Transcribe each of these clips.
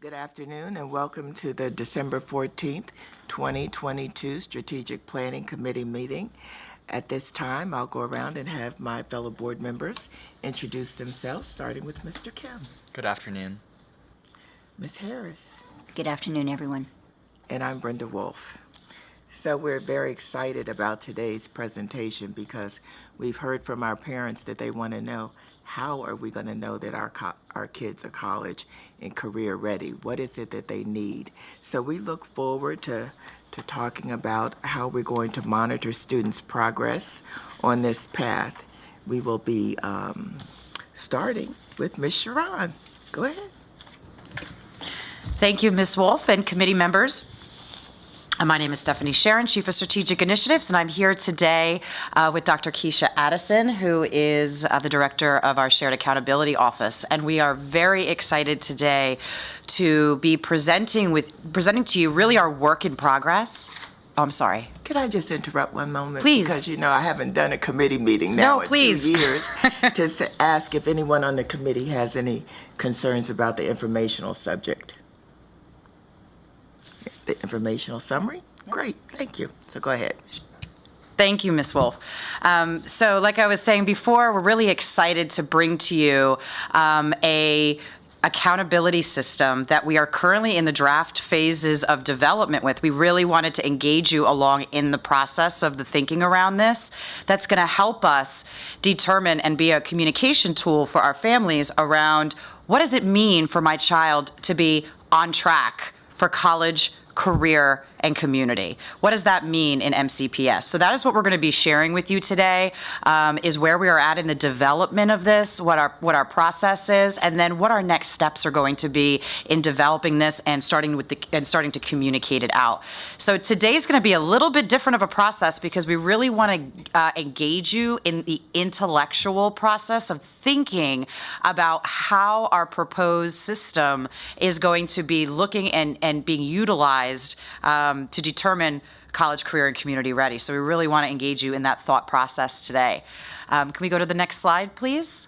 Good afternoon and welcome to the December 14th, 2022 Strategic Planning Committee meeting. At this time, I'll go around and have my fellow board members introduce themselves, starting with Mr. Kim. Good afternoon. Ms. Harris. Good afternoon, everyone. And I'm Brenda Wolf. So we're very excited about today's presentation because we've heard from our parents that they want to know, how are we going to know that our kids are college and career ready? What is it that they need? So we look forward to talking about how we're going to monitor students' progress on this path. We will be starting with Ms. Sharon. Go ahead. Thank you, Ms. Wolf and committee members. My name is Stephanie Sharon, Chief of Strategic Initiatives, and I'm here today with Dr. Keisha Addison, who is the Director of our Shared Accountability Office. And we are very excited today to be presenting to you really our work in progress. Oh, I'm sorry. Could I just interrupt one moment? Please. Because, you know, I haven't done a committee meeting now in 2 years to ask if anyone on the committee has any concerns about the informational subject. The informational summary? Great, thank you. So go ahead. Thank you, Ms. Wolf. So like I was saying before, we're really excited to bring to you a accountability system that we are currently in the draft phases of development with. We really wanted to engage you along in the process of the thinking around this. That's going to help us determine and be a communication tool for our families around what does it mean for my child to be on track for college, career, and community. What does that mean in MCPS? So that is what we're going to be sharing with you today, is where we are at in the development of this, what our process is, and then what our next steps are going to be in developing this and starting to communicate it out. So today's going to be a little bit different of a process because we really want to engage you in the intellectual process of thinking about how our proposed system is going to be looking and being utilized to determine college, career, and community ready. So we really want to engage you in that thought process today. Can we go to the next slide, please?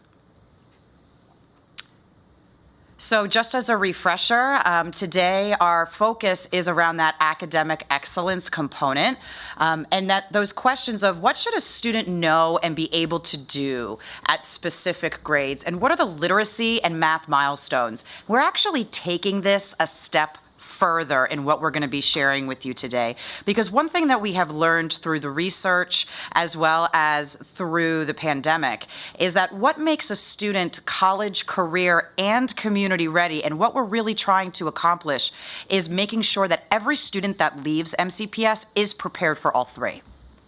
So just as a refresher, today our focus is around that academic excellence component, and that those questions of what should a student know and be able to do at specific grades, and what are the literacy and math milestones. We're actually taking this a step further in what we're going to be sharing with you today. Because one thing that we have learned through the research as well as through the pandemic is that what makes a student college, career, and community ready, and what we're really trying to accomplish is making sure that every student that leaves MCPS is prepared for all three.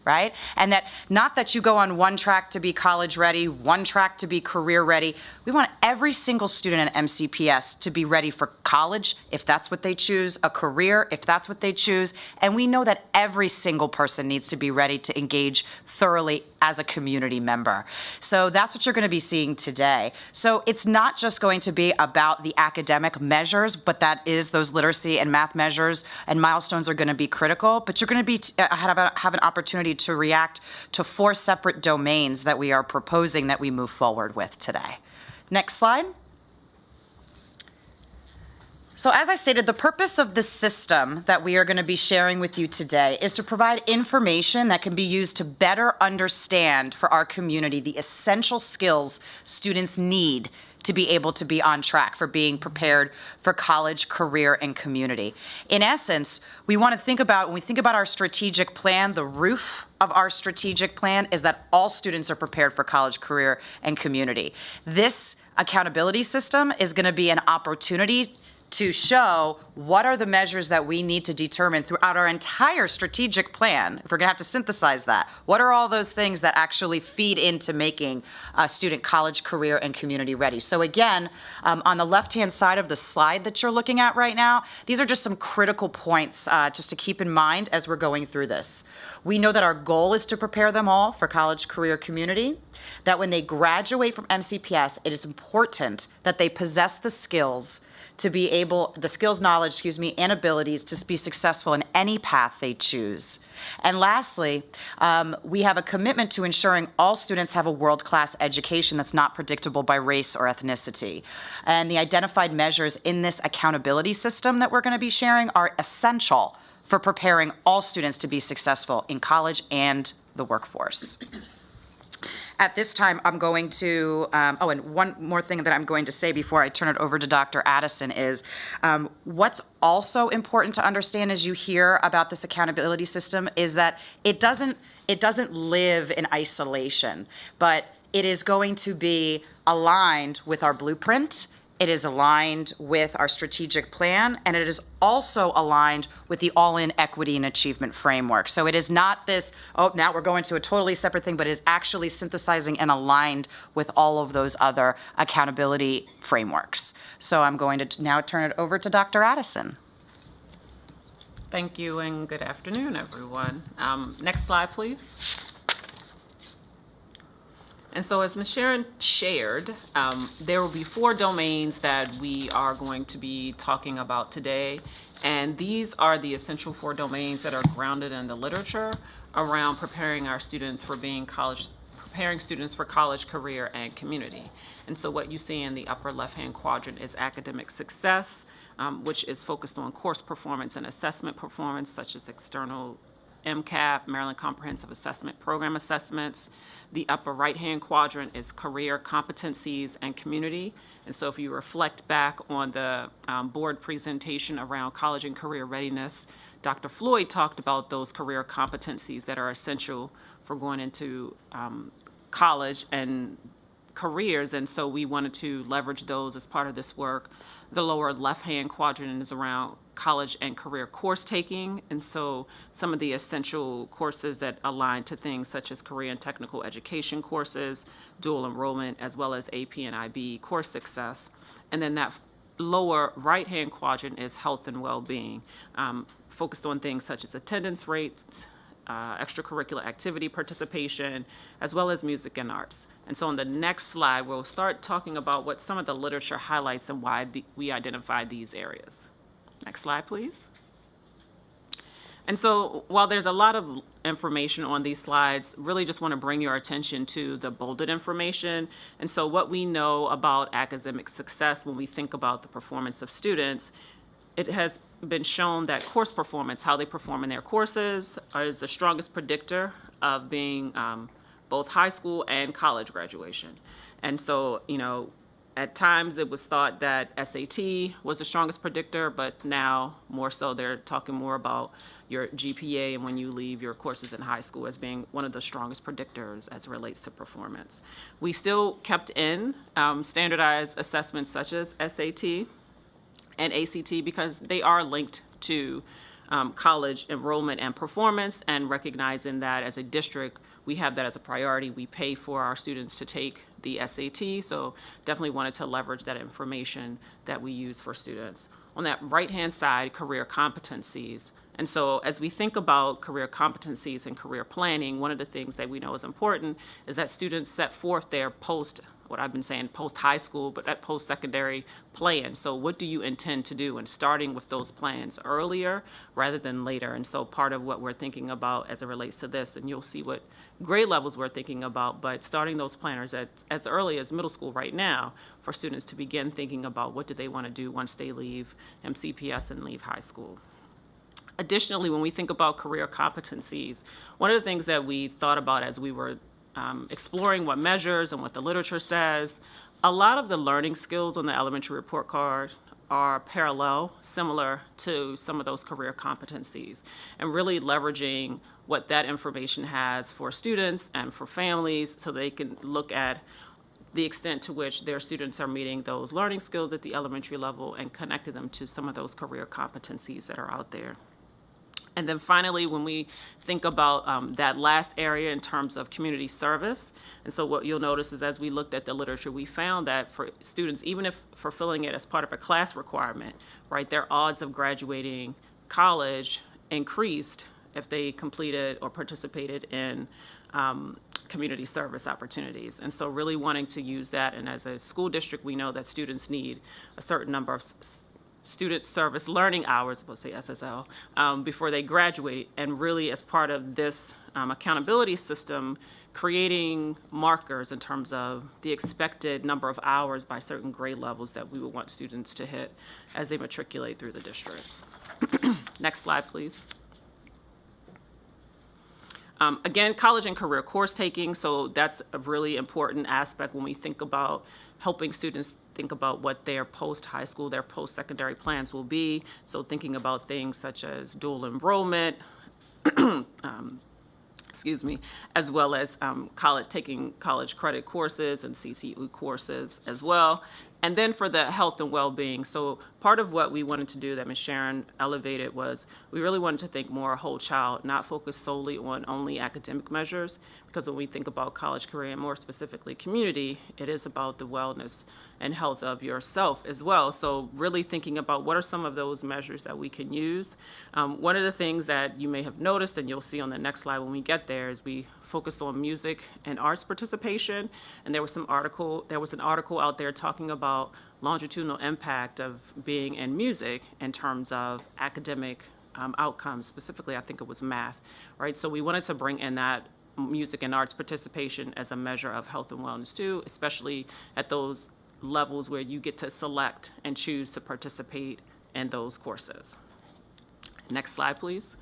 Right? And that not that you go on one track to be college ready, one track to be career ready. We want every single student at MCPS to be ready for college, if that's what they choose, a career, if that's what they choose. And we know that every single person needs to be ready to engage thoroughly as a community member. So that's what you're going to be seeing today. So it's not just going to be about the academic measures, but that is those literacy and math measures and milestones are going to be critical, but you're going to be have an opportunity to react to 4 separate domains that we are proposing that we move forward with today. Next slide. So as I stated, the purpose of this system that we are going to be sharing with you today is to provide information that can be used to better understand for our community the essential skills students need to be able to be on track for being prepared for college, career, and community. In essence, we want to think about, when we think about our strategic plan, the roof of our strategic plan is that all students are prepared for college, career, and community. This accountability system is going to be an opportunity to show what are the measures that we need to determine throughout our entire strategic plan, if we're going to have to synthesize that. What are all those things that actually feed into making a student college, career, and community ready? So again, on the left-hand side of the slide that you're looking at right now, these are just some critical points just to keep in mind as we're going through this. We know that our goal is to prepare them all for college, career, community, that when they graduate from MCPS, it is important that they possess the skills to be able, the skills, knowledge, and abilities to be successful in any path they choose. And lastly, we have a commitment to ensuring all students have a world-class education that's not predictable by race or ethnicity. And the identified measures in this accountability system that we're going to be sharing are essential for preparing all students to be successful in college and the workforce. At this time, I'm going to, and one more thing that I'm going to say before I turn it over to Dr. Addison is, what's also important to understand as you hear about this accountability system is that it doesn't live in isolation, but it is going to be aligned with our blueprint. It is aligned with our strategic plan, and it is also aligned with the all-in equity and achievement framework. So it is not this, oh, now we're going to a totally separate thing, but it is actually synthesizing and aligned with all of those other accountability frameworks. So I'm going to now turn it over to Dr. Addison. Thank you, and good afternoon, everyone. Next slide, please. And so as Ms. Sharon shared, there will be 4 domains that we are going to be talking about today. And these are the essential 4 domains that are grounded in the literature around preparing our students for preparing students for college, career, and community. And so what you see in the upper left-hand quadrant is academic success, which is focused on course performance and assessment performance, such as external MCAP, Maryland Comprehensive Assessment Program assessments. The upper right-hand quadrant is career competencies and community. And so if you reflect back on the board presentation around college and career readiness, Dr. Floyd talked about those career competencies that are essential for going into college and careers, and so we wanted to leverage those as part of this work. The lower left-hand quadrant is around college and career course taking, and so some of the essential courses that align to things such as career and technical education courses, dual enrollment, as well as AP and IB course success. And then that lower right-hand quadrant is health and well-being, focused on things such as attendance rates, extracurricular activity participation, as well as music and arts. And so on the next slide, we'll start talking about what some of the literature highlights and why we identified these areas. Next slide, please. And so while there's a lot of information on these slides, really just want to bring your attention to the bolded information. And so what we know about academic success when we think about the performance of students, it has been shown that course performance, how they perform in their courses, is the strongest predictor of being both high school and college graduation. And so, at times it was thought that SAT was the strongest predictor, but now more so they're talking more about your GPA and when you leave your courses in high school as being one of the strongest predictors as it relates to performance. We still kept in standardized assessments such as SAT and ACT because they are linked to college enrollment and performance, and recognizing that as a district, we have that as a priority. We pay for our students to take the SAT, so definitely wanted to leverage that information that we use for students. On that right-hand side, career competencies. And so as we think about career competencies and career planning, one of the things that we know is important is that students set forth their post-high school, but that post-secondary plan. So what do you intend to do? And starting with those plans earlier rather than later. And so part of what we're thinking about as it relates to this, and you'll see what grade levels we're thinking about, but starting those planners as early as middle school right now for students to begin thinking about what do they want to do once they leave MCPS and leave high school. Additionally, when we think about career competencies, one of the things that we thought about as we were exploring what measures and what the literature says, a lot of the learning skills on the elementary report card are similar to some of those career competencies, and really leveraging what that information has for students and for families so they can look at the extent to which their students are meeting those learning skills at the elementary level and connecting them to some of those career competencies that are out there. And then finally, when we think about that last area in terms of community service, and so what you'll notice is as we looked at the literature, we found that for students, even if fulfilling it as part of a class requirement, right, their odds of graduating college increased if they completed or participated in community service opportunities. And so really wanting to use that, and as a school district, we know that students need a certain number of student service learning hours, we'll say SSL, before they graduate. And really, as part of this accountability system, creating markers in terms of the expected number of hours by certain grade levels that we would want students to hit as they matriculate through the district. Next slide, please. Again, college and career course taking, so that's a really important aspect when we think about helping students think about what their post-high school, their post-secondary plans will be. So thinking about things such as dual enrollment, as well as taking college credit courses and CTE courses as well. And then for the health and well-being, so part of what we wanted to do that Ms. Sharon elevated was we really wanted to think more whole child, not focus solely on only academic measures, because when we think about college, career, and more specifically community, it is about the wellness and health of yourself as well. So really thinking about what are some of those measures that we can use. One of the things that you may have noticed, and you'll see on the next slide when we get there, is we focus on music and arts participation. And there was an article out there talking about longitudinal impact of being in music in terms of academic outcomes, specifically I think it was math, right? So we wanted to bring in that music and arts participation as a measure of health and wellness too, especially at those levels where you get to select and choose to participate in those courses. Next slide, please.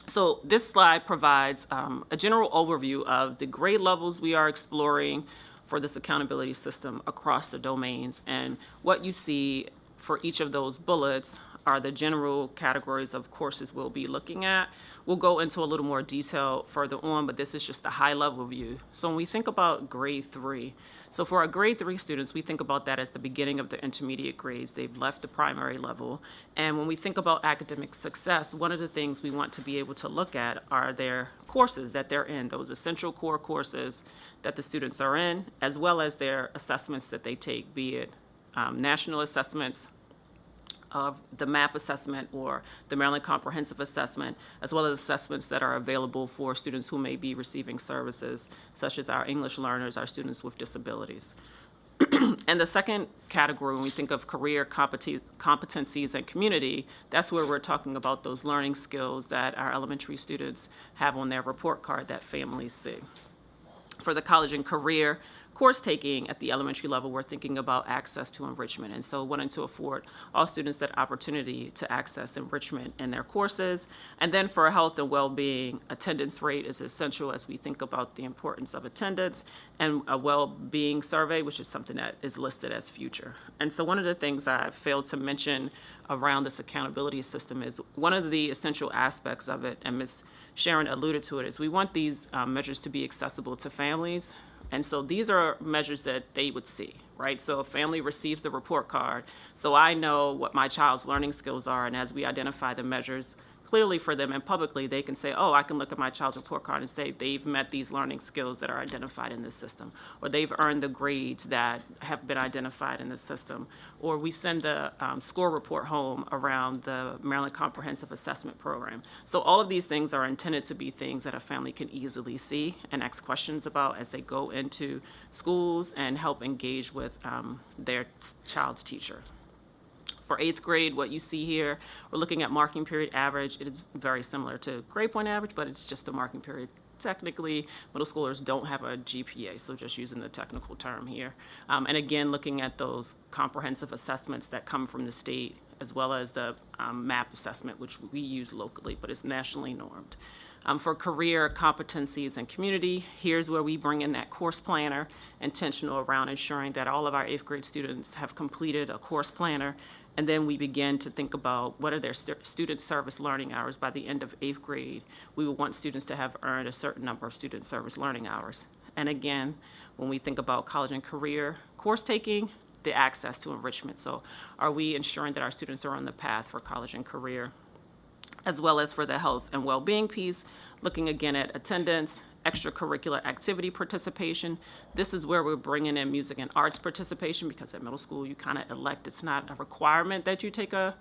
So this slide provides a general overview of the grade levels we are exploring for this accountability system across the domains. And what you see for each of those bullets are the general categories of courses we'll be looking at. We'll go into a little more detail further on, but this is just the high-level view. So when we think about grade 3, so for our grade 3 students, we think about that as the beginning of the intermediate grades. They've left the primary level. And when we think about academic success, one of the things we want to be able to look at are their courses that they're in, those essential core courses that the students are in, as well as their assessments that they take, be it national assessments, of the MAP assessment or the Maryland Comprehensive Assessment, as well as assessments that are available for students who may be receiving services, such as our English learners, our students with disabilities. And the second category, when we think of career competencies and community, that's where we're talking about those learning skills that our elementary students have on their report card that families see. For the college and career course taking at the elementary level, we're thinking about access to enrichment. And so wanting to afford all students that opportunity to access enrichment in their courses. And then for health and well-being, attendance rate is essential as we think about the importance of attendance, and a well-being survey, which is something that is listed as future. And so one of the things I failed to mention around this accountability system is one of the essential aspects of it, and Ms. Sharon alluded to it, is we want these measures to be accessible to families. And so these are measures that they would see, right? So a family receives the report card, so I know what my child's learning skills are, and as we identify the measures clearly for them and publicly, they can say, oh, I can look at my child's report card and say they've met these learning skills that are identified in this system, or they've earned the grades that have been identified in this system. Or we send the score report home around the Maryland Comprehensive Assessment Program. So all of these things are intended to be things that a family can easily see and ask questions about as they go into schools and help engage with their child's teacher. For 8th grade, what you see here, we're looking at marking period average. It is very similar to grade point average, but it's just a marking period. Technically, middle schoolers don't have a GPA, so just using the technical term here. And again, looking at those comprehensive assessments that come from the state, as well as the MAP assessment, which we use locally, but it's nationally normed. For career competencies and community, here's where we bring in that course planner, intentional around ensuring that all of our 8th grade students have completed a course planner. And then we begin to think about what are their student service learning hours by the end of 8th grade. We would want students to have earned a certain number of student service learning hours. And again, when we think about college and career course taking, the access to enrichment. So are we ensuring that our students are on the path for college and career? As well as for the health and well-being piece, looking again at attendance, extracurricular activity participation. This is where we're bringing in music and arts participation, because at middle school you kind of elect, it's not a requirement that you take a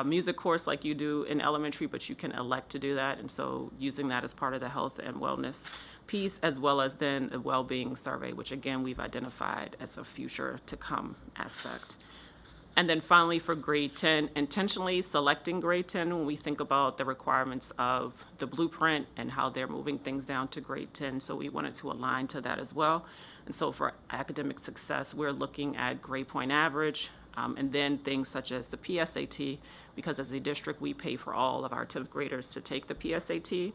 music course like you do in elementary, but you can elect to do that. And so using that as part of the health and wellness piece, as well as then a well-being survey, which again, we've identified as a future to come aspect. And then finally, for grade 10, intentionally selecting grade 10 when we think about the requirements of the blueprint and how they're moving things down to grade 10. So we wanted to align to that as well. And so for academic success, we're looking at grade point average, and then things such as the PSAT, because as a district, we pay for all of our 10th graders to take the PSAT,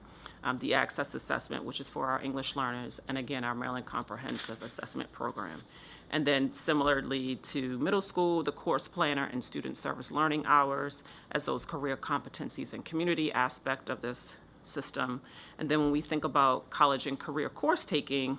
the access assessment, which is for our English learners, and again, our Maryland Comprehensive Assessment Program. And then similarly to middle school, the course planner and student service learning hours as those career competencies and community aspect of this system. And then when we think about college and career course taking,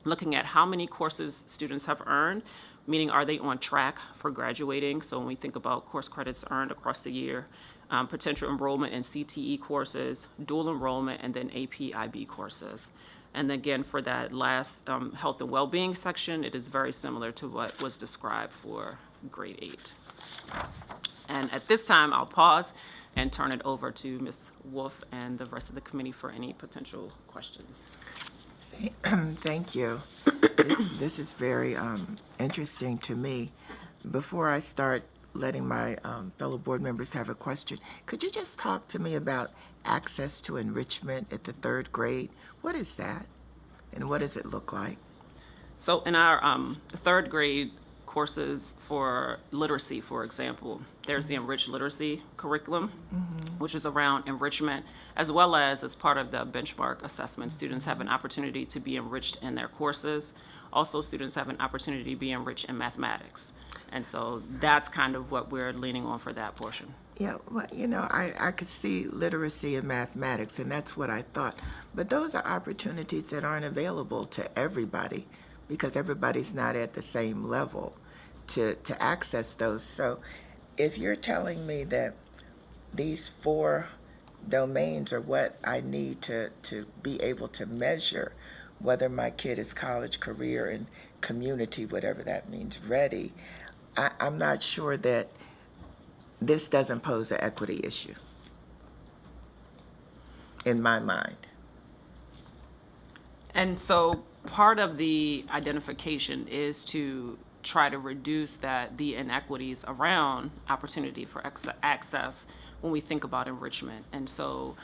looking at how many courses students have earned, meaning are they on track for graduating? So when we think about course credits earned across the year, potential enrollment in CTE courses, dual enrollment, and then AP IB courses. And again, for that last health and well-being section, it is very similar to what was described for grade 8. And at this time, I'll pause and turn it over to Ms. Wolf and the rest of the committee for any potential questions. Thank you. This is very interesting to me. Before I start letting my fellow board members have a question, could you just talk to me about access to enrichment at the 3rd grade? What is that, and what does it look like? So in our 3rd grade courses for literacy, for example, there's the enriched literacy curriculum, which is around enrichment, as well as part of the benchmark assessment, students have an opportunity to be enriched in their courses. Also, students have an opportunity to be enriched in mathematics. And so that's kind of what we're leaning on for that portion. Yeah, well, I could see literacy and mathematics, and that's what I thought. But those are opportunities that aren't available to everybody because everybody's not at the same level to access those. So if you're telling me that these 4 domains are what I need to be able to measure whether my kid is college, career, and community, whatever that means, ready, I'm not sure that this doesn't pose an equity issue in my mind. And so part of the identification is to try to reduce the inequities around opportunity for access when we think about enrichment. And so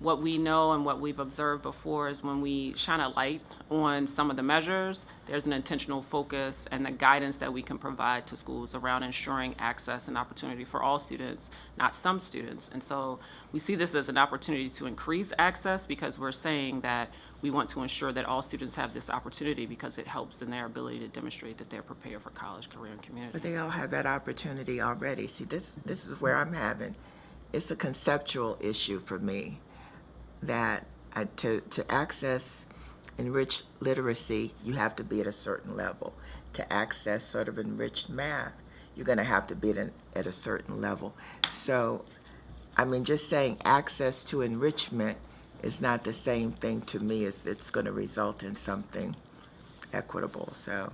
what we know and what we've observed before is when we shine a light on some of the measures, there's an intentional focus and the guidance that we can provide to schools around ensuring access and opportunity for all students, not some students. And so we see this as an opportunity to increase access because we're saying that we want to ensure that all students have this opportunity because it helps in their ability to demonstrate that they're prepared for college, career, and community. But they all have that opportunity already. See, this is where I'm having. It's a conceptual issue for me that to access enriched literacy, you have to be at a certain level. To access sort of enriched math, you're going to have to be at a certain level. So, I mean, just saying access to enrichment is not the same thing to me as it's going to result in something equitable. So,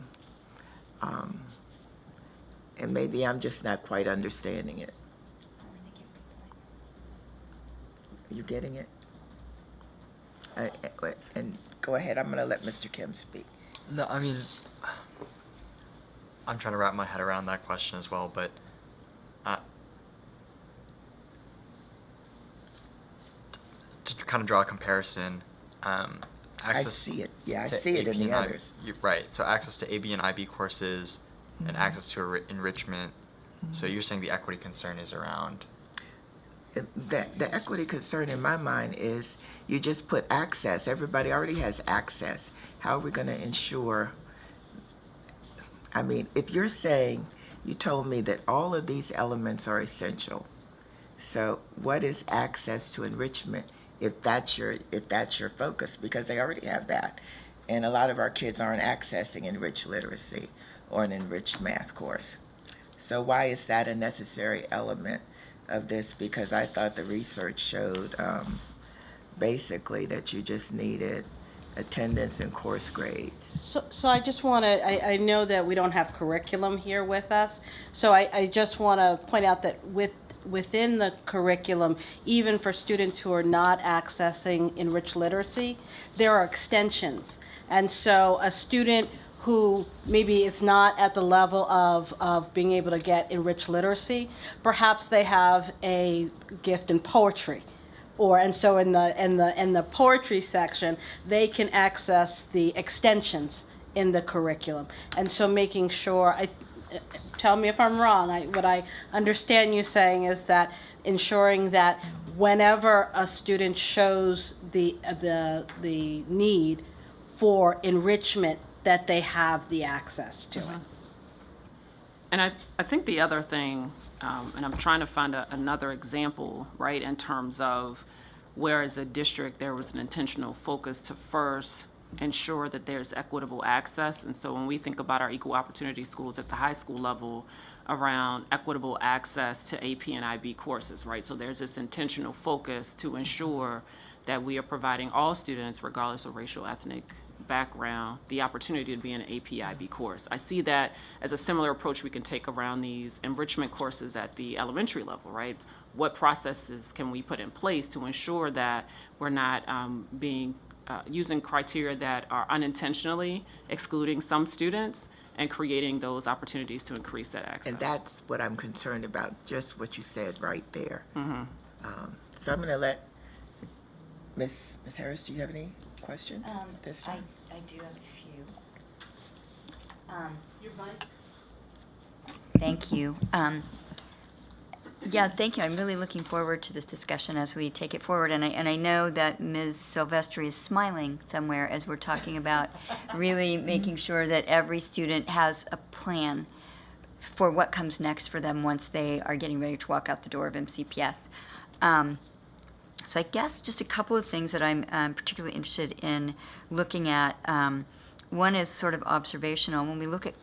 and maybe I'm just not quite understanding it. Are you getting it? And go ahead, I'm going to let Mr. Kim speak. No, I mean, I'm trying to wrap my head around that question as well, but to kind of draw a comparison, access I see it. Yeah, I see it in the others. You're right. So access to AB and IB courses and access to enrichment. So you're saying the equity concern is around? The equity concern in my mind is you just put access. Everybody already has access. How are we going to ensure? I mean, if you're saying, you told me that all of these elements are essential. So what is access to enrichment if that's your focus? Because they already have that. And a lot of our kids aren't accessing enriched literacy or an enriched math course. So why is that a necessary element of this? Because I thought the research showed basically that you just needed attendance and course grades. So I just want to, I know that we don't have curriculum here with us, so I just want to point out that within the curriculum, even for students who are not accessing enriched literacy, there are extensions. And so a student who maybe is not at the level of being able to get enriched literacy, perhaps they have a gift in poetry. And so in the poetry section, they can access the extensions in the curriculum. And so making sure, tell me if I'm wrong, what I understand you saying is that ensuring that whenever a student shows the need for enrichment, that they have the access to it. And I think the other thing, and I'm trying to find another example, right, in terms of where as a district there was an intentional focus to first ensure that there's equitable access. And so when we think about our equal opportunity schools at the high school level around equitable access to AP and IB courses, right? So there's this intentional focus to ensure that we are providing all students, regardless of racial, ethnic background, the opportunity to be in an AP IB course. I see that as a similar approach we can take around these enrichment courses at the elementary level, right? What processes can we put in place to ensure that we're not using criteria that are unintentionally excluding some students and creating those opportunities to increase that access? And that's what I'm concerned about, just what you said right there. So I'm going to let Ms. Harris, do you have any questions at this time? I do have a few. Your mic? Thank you. Yeah, thank you. I'm really looking forward to this discussion as we take it forward. And I know that Ms. Silvestri is smiling somewhere as we're talking about really making sure that every student has a plan for what comes next for them once they are getting ready to walk out the door of MCPS. So I guess just a couple of things that I'm particularly interested in looking at. One is sort of observational. When we look at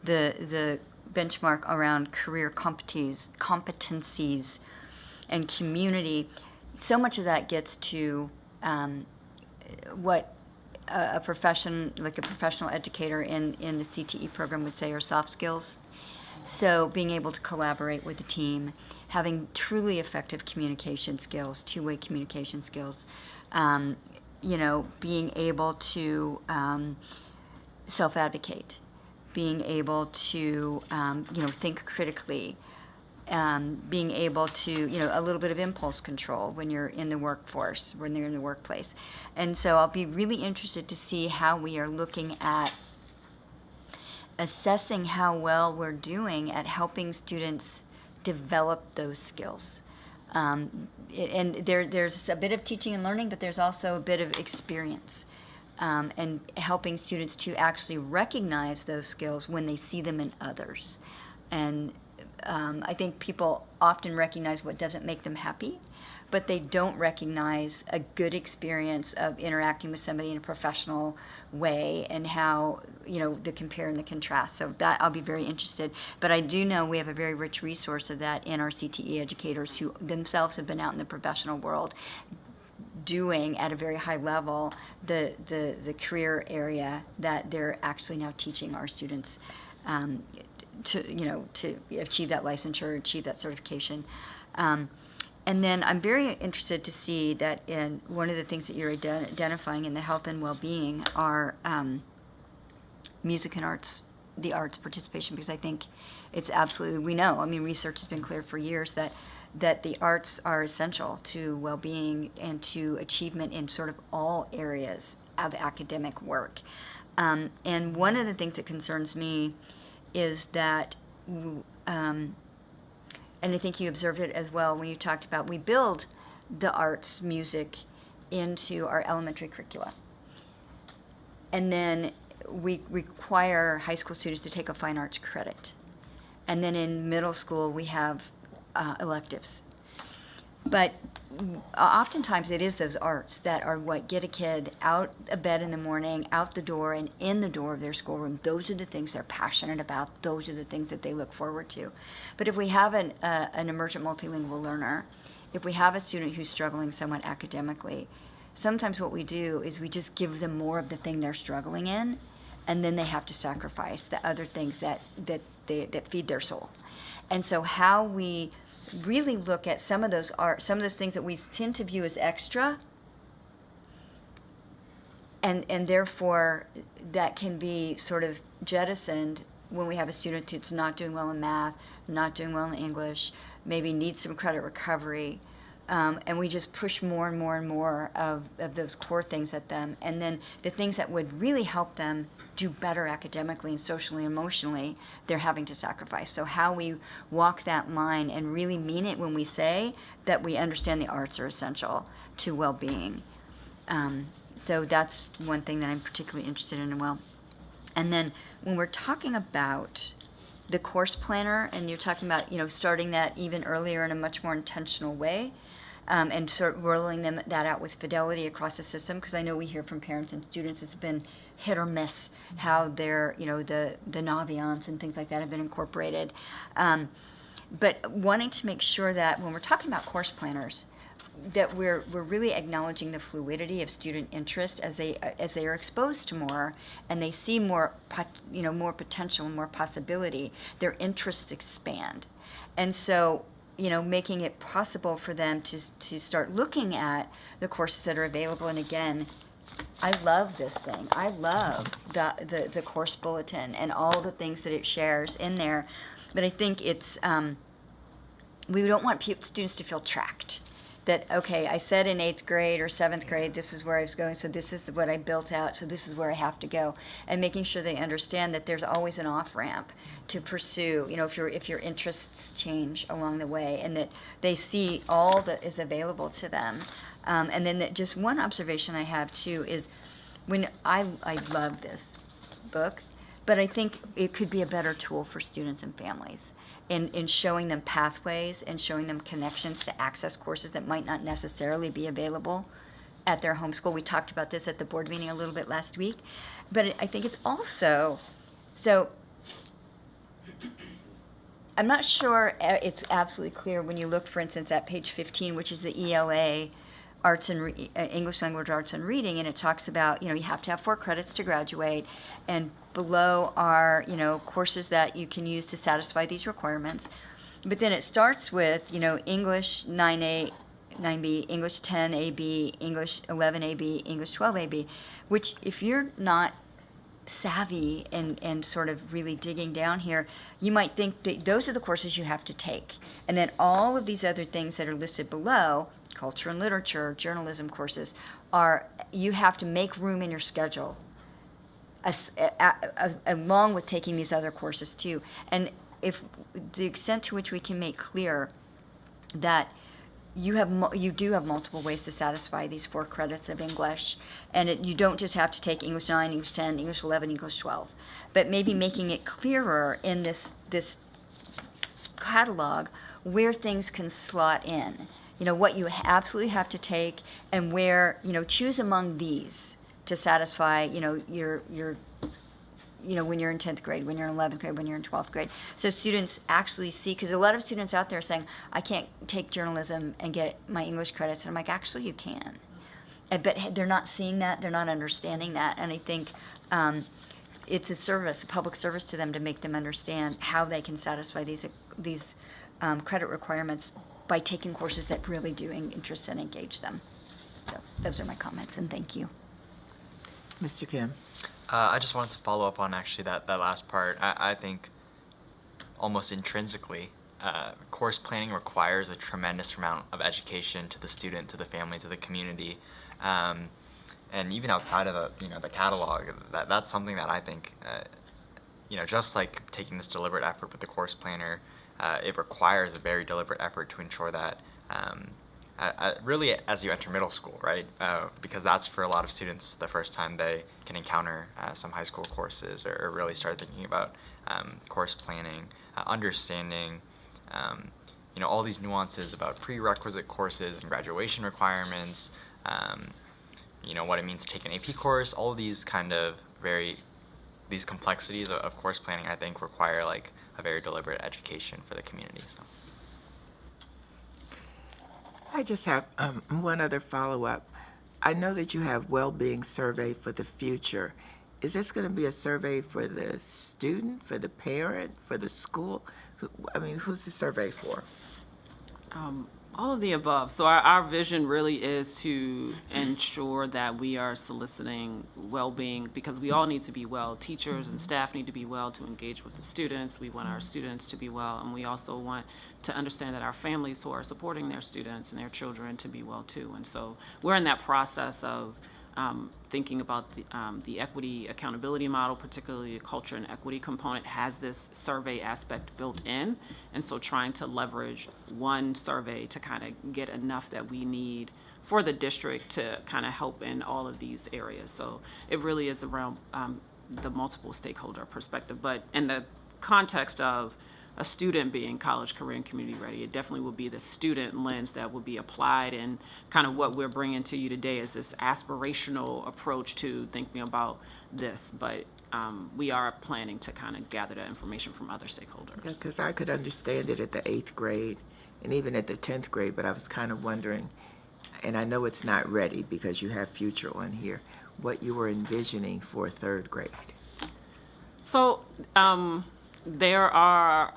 the benchmark around career competencies and community, so much of that gets to what a profession, like a professional educator in the CTE program would say are soft skills. So being able to collaborate with the team, having truly effective communication skills, two-way communication skills, being able to self-advocate, being able to, think critically, being able to, a little bit of impulse control when you're in the workforce, when they're in the workplace. And so I'll be really interested to see how we are looking at assessing how well we're doing at helping students develop those skills. And there's a bit of teaching and learning, but there's also a bit of experience. And helping students to actually recognize those skills when they see them in others. And I think people often recognize what doesn't make them happy, but they don't recognize a good experience of interacting with somebody in a professional way and how, the compare and the contrast. So that I'll be very interested. But I do know we have a very rich resource of that in our CTE educators who themselves have been out in the professional world doing at a very high level the career area that they're actually now teaching our students to achieve that licensure, achieve that certification. And then I'm very interested to see that in one of the things that you're identifying in the health and well-being are music and arts, the arts participation, because I think it's absolutely, we know, research has been clear for years that the arts are essential to well-being and to achievement in sort of all areas of academic work. And one of the things that concerns me is that, and I think you observed it as well when you talked about we build the arts, music into our elementary curricula. And then we require high school students to take a fine arts credit. And then in middle school, we have electives. But oftentimes it is those arts that are what get a kid out of bed in the morning, out the door, and in the door of their schoolroom. Those are the things they're passionate about. Those are the things that they look forward to. But if we have an emergent multilingual learner, if we have a student who's struggling somewhat academically, sometimes what we do is we just give them more of the thing they're struggling in, and then they have to sacrifice the other things that feed their soul. And so how we really look at some of those things that we tend to view as extra, and therefore that can be sort of jettisoned when we have a student who's not doing well in math, not doing well in English, maybe needs some credit recovery, and we just push more and more and more of those core things at them. And then the things that would really help them do better academically and socially and emotionally, they're having to sacrifice. So how we walk that line and really mean it when we say that we understand the arts are essential to well-being. So that's one thing that I'm particularly interested in as well. And then when we're talking about the course planner, and you're talking about, starting that even earlier in a much more intentional way, and sort of rolling that out with fidelity across the system, because I know we hear from parents and students it's been hit or miss how their, the Naviance and things like that have been incorporated. But wanting to make sure that when we're talking about course planners, that we're really acknowledging the fluidity of student interest as they are exposed to more and they see more more potential and more possibility, their interests expand. And so making it possible for them to start looking at the courses that are available. And again, I love this thing. I love the course bulletin and all the things that it shares in there. But I think it's we don't want students to feel tracked. That, okay, I said in 8th grade or 7th grade, this is where I was going, so this is what I built out, so this is where I have to go. And making sure they understand that there's always an off-ramp to pursue, if your interests change along the way, and that they see all that is available to them. And then just one observation I have, too, is when I love this book, but I think it could be a better tool for students and families. In showing them pathways and showing them connections to access courses that might not necessarily be available at their home school. We talked about this at the board meeting a little bit last week. But I think it's also, so I'm not sure it's absolutely clear when you look, for instance, at page 15, which is the ELA, English Language Arts and Reading, and it talks about, you have to have 4 credits to graduate, and below are, courses that you can use to satisfy these requirements. But then it starts with, English 9A, 9B, English 10 AB, English 11 AB, English 12 AB, which if you're not savvy and sort of really digging down here, you might think that those are the courses you have to take. And then all of these other things that are listed below, culture and literature, journalism courses, you have to make room in your schedule along with taking these other courses too. And if the extent to which we can make clear that you do have multiple ways to satisfy these 4 credits of English, and you don't just have to take English 9, English 10, English 11, English 12, but maybe making it clearer in this catalog where things can slot in. What you absolutely have to take, and where, choose among these to satisfy, your when you're in 10th grade, when you're in 11th grade, when you're in 12th grade. So students actually see, because a lot of students out there are saying, I can't take journalism and get my English credits. And I'm like, actually, you can. But they're not seeing that. They're not understanding that. And I think it's a public service to them to make them understand how they can satisfy these credit requirements by taking courses that really do interest and engage them. So those are my comments, and thank you. Mr. Kim. I just wanted to follow up on actually that last part. I think almost intrinsically, course planning requires a tremendous amount of education to the student, to the family, to the community, and even outside of the catalog. That's something that I think, just like taking this deliberate effort with the course planner, it requires a very deliberate effort to ensure that. Really as you enter middle school, right? Because that's for a lot of students the first time they can encounter some high school courses or really start thinking about course planning, understanding, all these nuances about prerequisite courses and graduation requirements, what it means to take an AP course, all of these kind of these complexities of course planning, I think, require like a very deliberate education for the community. So. I just have one other follow-up. I know that you have well-being survey for the future. Is this going to be a survey for the student, for the parent, for the school? I mean, who's the survey for? All of the above. So our vision really is to ensure that we are soliciting well-being, because we all need to be well. Teachers and staff need to be well to engage with the students. We want our students to be well, and we also want to understand that our families who are supporting their students and their children to be well too. And so we're in that process of thinking about the equity accountability model, particularly the culture and equity component, has this survey aspect built in. And so trying to leverage one survey to kind of get enough that we need for the district to kind of help in all of these areas. So it really is around the multiple stakeholder perspective. But in the context of a student being college, career, and community ready, it definitely will be the student lens that will be applied, and kind of what we're bringing to you today is this aspirational approach to thinking about this. But we are planning to kind of gather that information from other stakeholders. Because I could understand it at the 8th grade and even at the 10th grade, but I was kind of wondering, and I know it's not ready because you have future on here, what you were envisioning for 3rd grade. So there are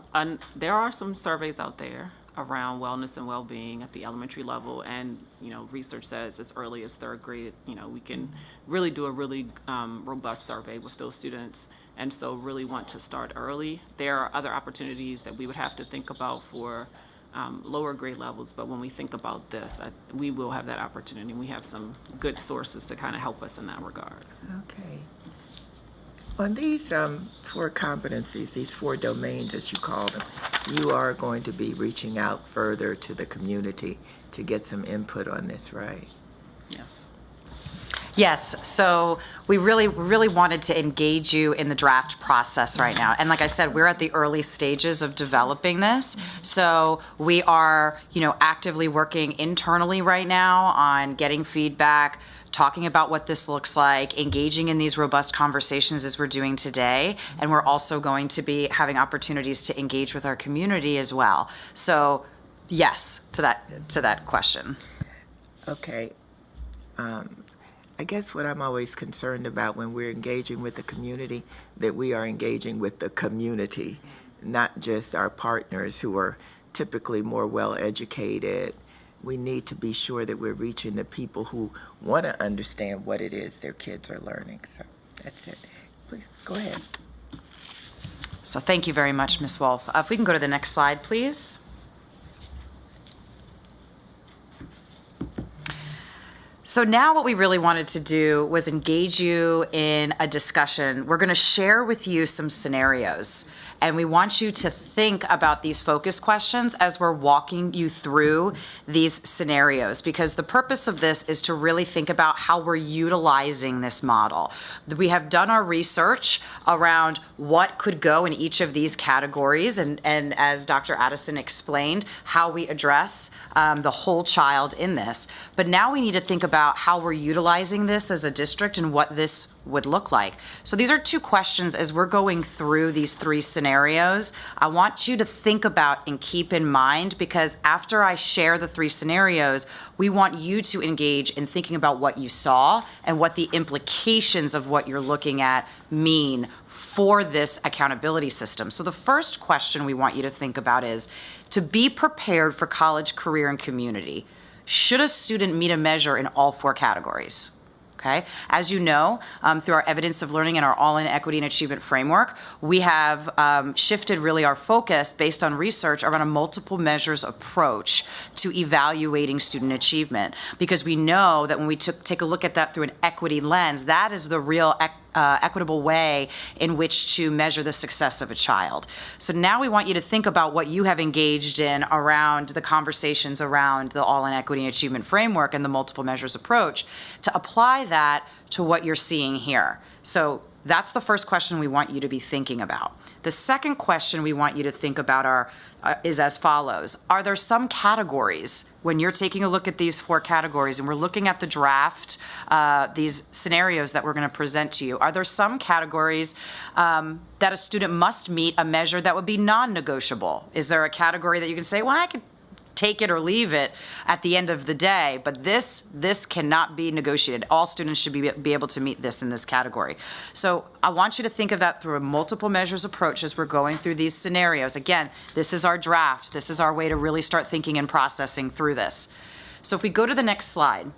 some surveys out there around wellness and well-being at the elementary level, and research says as early as 3rd grade, we can really do a really robust survey with those students, and so really want to start early. There are other opportunities that we would have to think about for lower grade levels, but when we think about this, we will have that opportunity. We have some good sources to kind of help us in that regard. Okay. On these 4 competencies, these 4 domains as you call them, you are going to be reaching out further to the community to get some input on this, right? Yes. Yes, so we really wanted to engage you in the draft process right now. And like I said, we're at the early stages of developing this. So we are, actively working internally right now on getting feedback, talking about what this looks like, engaging in these robust conversations as we're doing today. And we're also going to be having opportunities to engage with our community as well. So yes, to that question. Okay. I guess what I'm always concerned about when we're engaging with the community, that we are engaging with the community, not just our partners who are typically more well-educated. We need to be sure that we're reaching the people who want to understand what it is their kids are learning. So that's it. Please, go ahead. So thank you very much, Ms. Wolf. If we can go to the next slide, please. So now what we really wanted to do was engage you in a discussion. We're going to share with you some scenarios, and we want you to think about these focus questions as we're walking you through these scenarios, because the purpose of this is to really think about how we're utilizing this model. We have done our research around what could go in each of these categories, and as Dr. Addison explained, how we address the whole child in this. But now we need to think about how we're utilizing this as a district and what this would look like. So these are 2 questions as we're going through these 3 scenarios. I want you to think about and keep in mind, because after I share the 3 scenarios, we want you to engage in thinking about what you saw and what the implications of what you're looking at mean for this accountability system. So the first question we want you to think about is, to be prepared for college, career, and community, should a student meet a measure in all 4 categories? Okay. As you know, through our evidence of learning and our all-in equity and achievement framework, we have shifted really our focus based on research around a multiple measures approach to evaluating student achievement, because we know that when we take a look at that through an equity lens, that is the real equitable way in which to measure the success of a child. So now we want you to think about what you have engaged in around the conversations around the all-in equity and achievement framework and the multiple measures approach, to apply that to what you're seeing here. So that's the first question we want you to be thinking about. The second question we want you to think about is as follows. Are there some categories, when you're taking a look at these 4 categories and we're looking at the draft, these scenarios that we're going to present to you, are there some categories that a student must meet a measure that would be non-negotiable? Is there a category that you can say, well, take it or leave it at the end of the day, but this cannot be negotiated. All students should be able to meet this in this category. So I want you to think of that through a multiple measures approach as we're going through these scenarios. Again, this is our draft. This is our way to really start thinking and processing through this. So if we go to the next slide.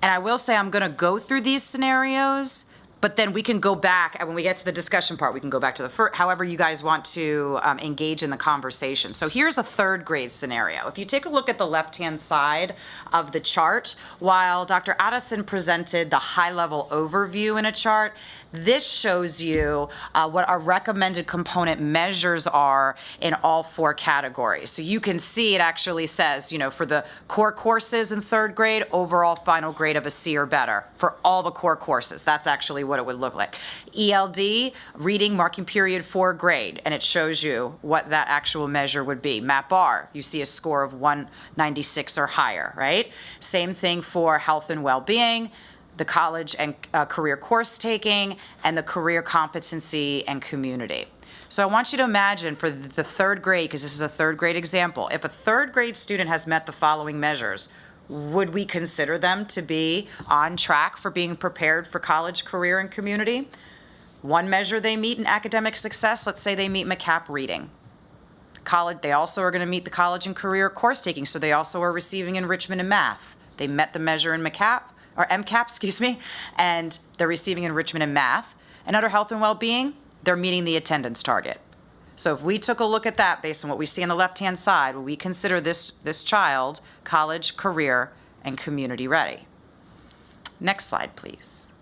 And I will say I'm going to go through these scenarios, but then we can go back, and when we get to the discussion part, we can go back to the first, however you guys want to engage in the conversation. So here's a third grade scenario. If you take a look at the left-hand side of the chart, while Dr. Addison presented the high-level overview in a chart, this shows you what our recommended component measures are in all 4 categories. So you can see it actually says, you know, for the core courses in third grade, overall final grade of a C or better for all the core courses. That's actually what it would look like. ELD, reading marking period 4 grade, and it shows you what that actual measure would be. MAP-R, you see a score of 196 or higher, right? Same thing for health and well-being, the college and career course taking, and the career competency and community. So I want you to imagine for the third grade, because this is a third grade example, if a third grade student has met the following measures, would we consider them to be on track for being prepared for college, career, and community? One measure they meet in academic success, let's say they meet MCAP reading. College, they also are going to meet the college and career course taking, so they also are receiving enrichment in math. They met the measure in MCAP, and they're receiving enrichment in math. And under health and well-being, they're meeting the attendance target. So if we took a look at that based on what we see on the left-hand side, we consider this child college, career, and community ready. Next slide, please.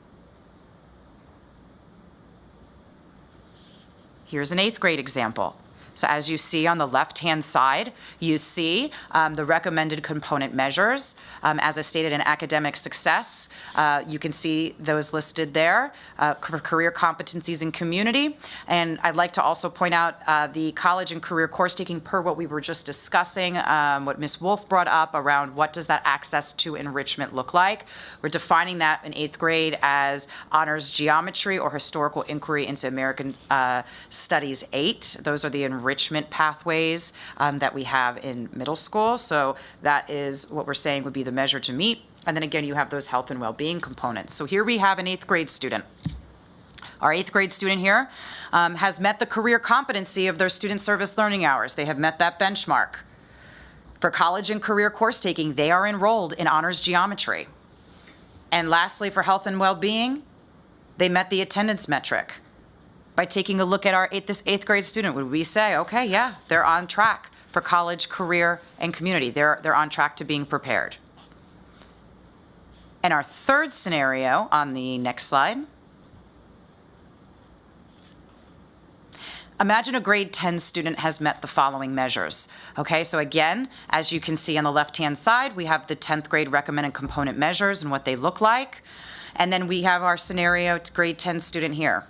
Here's an 8th grade example. So as you see on the left-hand side, you see the recommended component measures. As I stated in academic success, you can see those listed there for career competencies and community. And I'd like to also point out the college and career course taking per what we were just discussing, what Ms. Wolf brought up around what does that access to enrichment look like. We're defining that in 8th grade as honors geometry or historical inquiry into American Studies 8. Those are the enrichment pathways that we have in middle school. So that is what we're saying would be the measure to meet. And then again, you have those health and well-being components. So here we have an 8th grade student. Our 8th grade student here has met the career competency of their student service learning hours. They have met that benchmark. For college and career course taking, they are enrolled in honors geometry. And lastly, for health and well-being, they met the attendance metric. By taking a look at this 8th grade student, would we say, okay, yeah, they're on track for college, career, and community. They're on track to being prepared. And our third scenario on the next slide. Imagine a grade 10 student has met the following measures. Okay, so again, as you can see on the left-hand side, we have the 10th grade recommended component measures and what they look like. And then we have our scenario, it's grade 10 student here.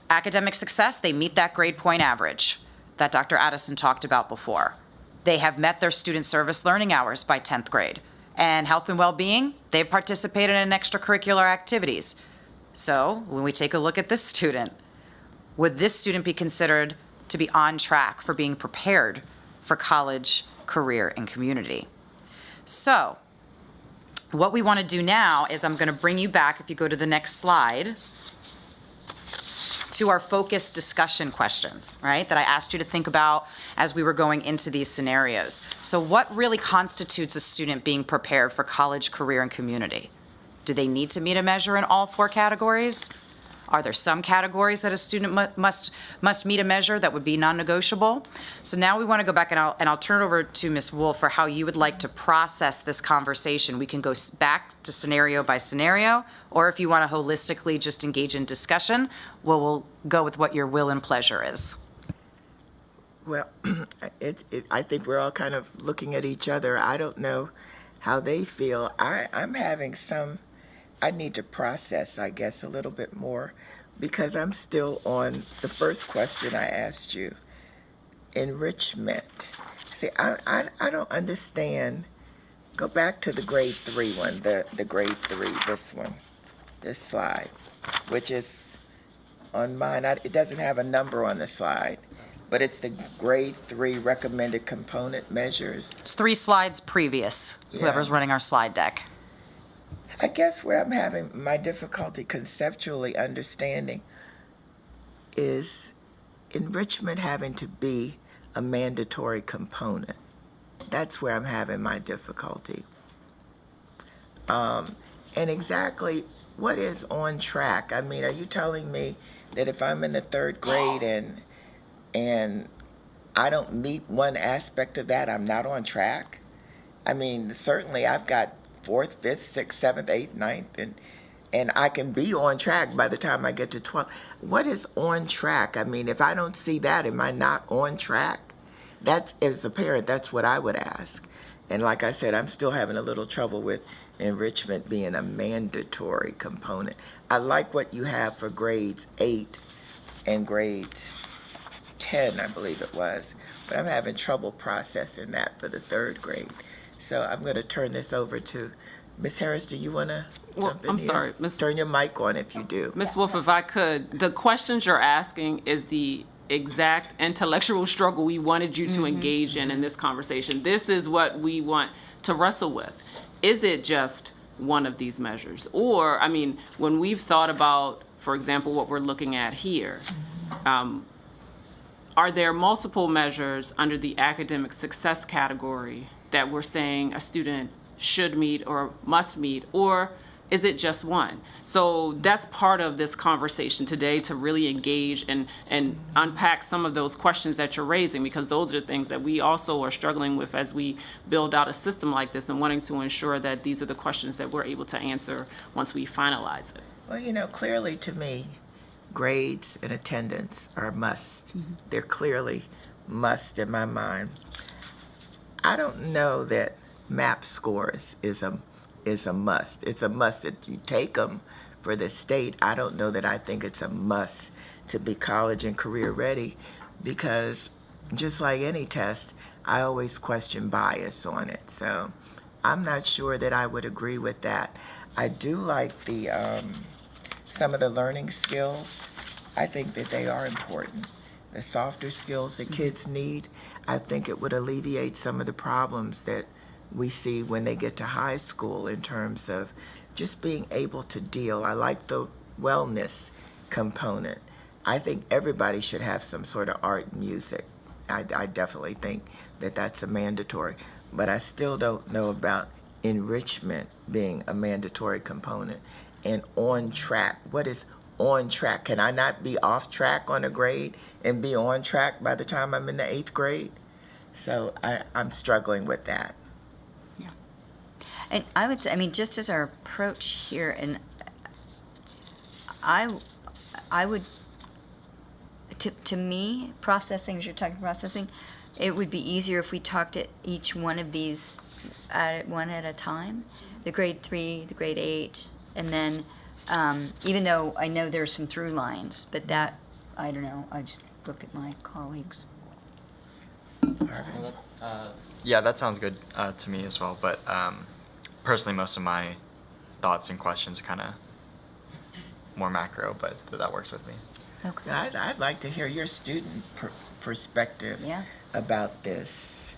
Academic success, they meet that grade point average that Dr. Addison talked about before. They have met their student service learning hours by 10th grade. And health and well-being, they've participated in extracurricular activities. So when we take a look at this student, would this student be considered to be on track for being prepared for college, career, and community? So what we want to do now is I'm going to bring you back, if you go to the next slide, to our focused discussion questions, right, that I asked you to think about as we were going into these scenarios. So what really constitutes a student being prepared for college, career, and community? Do they need to meet a measure in all 4 categories? Are there some categories that a student must meet a measure that would be non-negotiable? So now we want to go back, and I'll turn it over to Ms. Wolf for how you would like to process this conversation. We can go back to scenario by scenario, or if you want to holistically just engage in discussion, we'll go with what your will and pleasure is. Well, I think we're all kind of looking at each other. I don't know how they feel. I'm having I need to process, I guess, a little bit more, because I'm still on the first question I asked you, enrichment. See, I don't understand. Go back to the grade 3 one, the grade 3, this one, this slide, which is on mine. It doesn't have a number on the slide, but it's the grade 3 recommended component measures. It's 3 slides previous, whoever's Yeah. running our slide deck. I guess where I'm having my difficulty conceptually understanding is enrichment having to be a mandatory component. That's where I'm having my difficulty. And exactly what is on track? I mean, are you telling me that if I'm in the 3rd grade and I don't meet one aspect of that, I'm not on track? I mean, certainly I've got 4th, 5th, 6th, 7th, 8th, 9th, and I can be on track by the time I get to 12. What is on track? I mean, if I don't see that, am I not on track? That's, as a parent, that's what I would ask. And like I said, I'm still having a little trouble with enrichment being a mandatory component. I like what you have for grades 8 and grades 10, I believe it was, but I'm having trouble processing that for the 3rd grade. So I'm going to turn this over to Ms. Harris. Do you want to Well, jump in I'm here? sorry, Ms. Turn your mic on if you do. Ms. Wolf, if I could, the questions you're asking is the exact intellectual struggle we wanted you to engage in this conversation. This is what we want to wrestle with. Is it just one of these measures? Or, I mean, when we've thought about, for example, what we're looking at here, are there multiple measures under the academic success category that we're saying a student should meet or must meet, or is it just one? So that's part of this conversation today, to really engage and unpack some of those questions that you're raising, because those are things that we also are struggling with as we build out a system like this and wanting to ensure that these are the questions that we're able to answer once we finalize it. Well, you know, clearly to me, grades and attendance are a must. They're clearly must in my mind. I don't know that MAP scores is a must. It's a must that you take them for the state. I don't know that I think it's a must to be college and career ready, because just like any test, I always question bias on it. So I'm not sure that I would agree with that. I do like the some of the learning skills. I think that they are important. The softer skills that kids need, I think it would alleviate some of the problems that we see when they get to high school in terms of just being able to deal. I like the wellness component. I think everybody should have some sort of art and music. I definitely think that that's a mandatory, but I still don't know about enrichment being a mandatory component. And on track, what is on track? Can I not be off track on a grade and be on track by the time I'm in the 8th grade? So I'm struggling with that. And I would say, I mean, just as our approach here, and I would, to me, processing, as you're talking processing, it would be easier if we talked at each one of these one at a time, the grade 3, the grade 8, and then, even though I know there's some through lines, but that, I don't know, I just look at my colleagues. Yeah, that sounds good to me as well. But personally, most of my thoughts and questions are kind of more macro, but that works with me. Okay. I'd like to hear your student perspective Yeah. about this.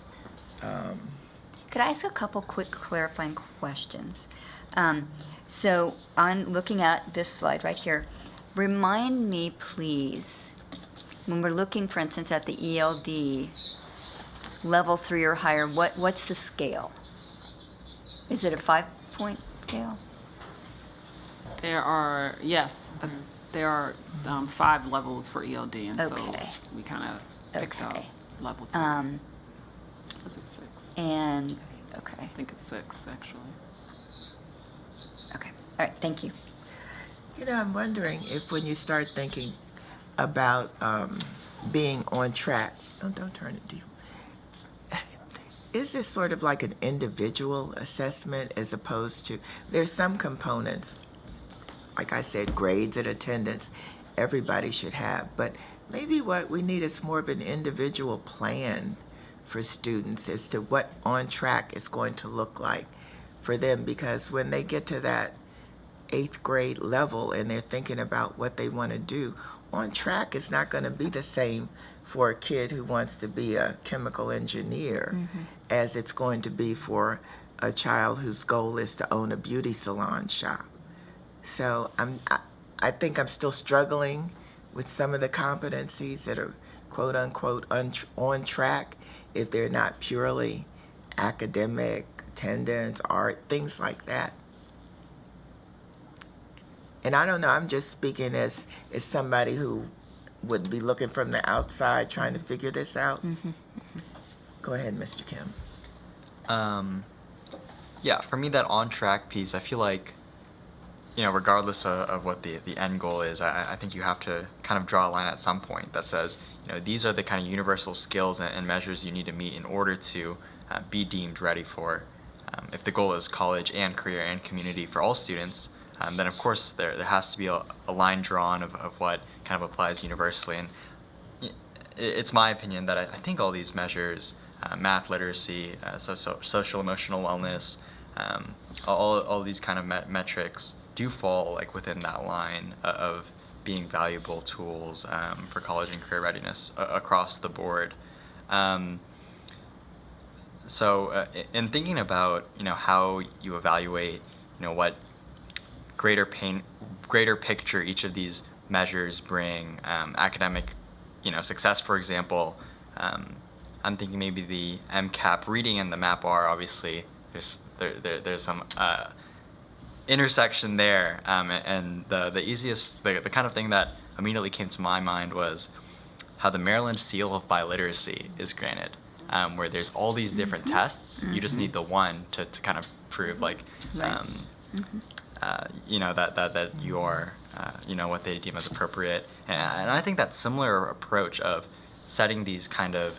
Could I ask a couple quick clarifying questions? So on looking at this slide right here, remind me, please, when we're looking, for instance, at the ELD, level 3 or higher, what's the scale? Is it a 5-point scale? There are, yes, there are 5 levels for ELD, and so Okay. we kind of picked up Okay. level 3. Was it 6? And, I okay, think it's 6, actually. okay. All right, thank you. You know, I'm wondering if when you start thinking about being on track, don't turn it to you. Is this sort of like an individual assessment as opposed to, there's some components, like I said, grades and attendance, everybody should have, but maybe what we need is more of an individual plan for students as to what on track is going to look like for them, because when they get to that 8th grade level and they're thinking about what they want to do, on track is not going to be the same for a kid who wants to be a chemical engineer as it's going to be for a child whose goal is to own a beauty salon shop. So I think I'm still struggling with some of the competencies that are quote unquote on track if they're not purely academic, attendance, art, things like that. And I don't know, I'm just speaking as somebody who would be looking from the outside trying to figure this out. Go ahead, Mr. Kim. Yeah, for me, that on-track piece, I feel like, regardless of what the end goal is, I think you have to kind of draw a line at some point that says, these are the kind of universal skills and measures you need to meet in order to be deemed ready for, if the goal is college and career and community for all students, then of course there has to be a line drawn of what kind of applies universally. And it's my opinion that I think all these measures, math literacy, social emotional wellness, all these kind of metrics do fall like within that line of being valuable tools for college and career readiness across the board. So in thinking about how you evaluate what greater picture each of these measures bring, academic success, for example, I'm thinking maybe the MCAP reading and the MAP-R, obviously there's some intersection there, and the easiest, the kind of thing that immediately came to my mind was how the Maryland Seal of Biliteracy is granted, where there's all these different tests. You just need the one to kind of prove like that you are what they deem as appropriate. And I think that similar approach of setting these kind of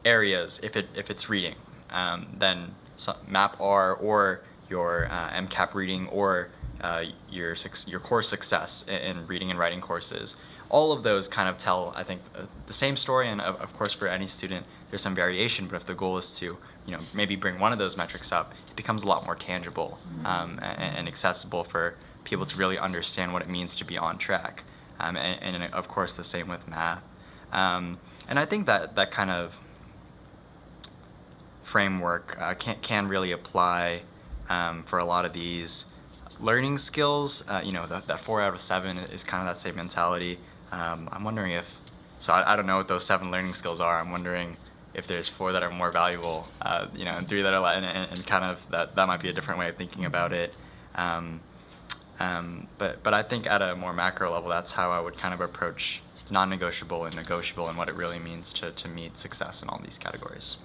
areas, if it's reading, then MAP-R or your MCAP reading or your course success in reading and writing courses, all of those kind of tell, I think, the same story. And of course, for any student, there's some variation. But if the goal is to maybe bring one of those metrics up, it becomes a lot more tangible and accessible for people to really understand what it means to be on track. And of course, the same with math. And I think that kind of framework can really apply for a lot of these learning skills. That 4 out of 7 is kind of that same mentality. I'm wondering I don't know what those 7 learning skills are. I'm wondering if there's 4 that are more valuable, and 3 that are, and kind of that might be a different way of thinking about it. But I think at a more macro level, that's how I would kind of approach non-negotiable and negotiable and what it really means to meet success in all these categories.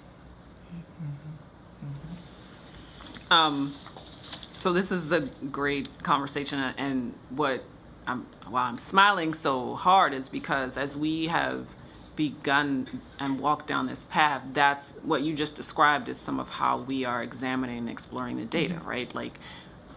So this is a great conversation, and why I'm smiling so hard is because as we have begun and walked down this path, that's what you just described as some of how we are examining and exploring the data, right? Like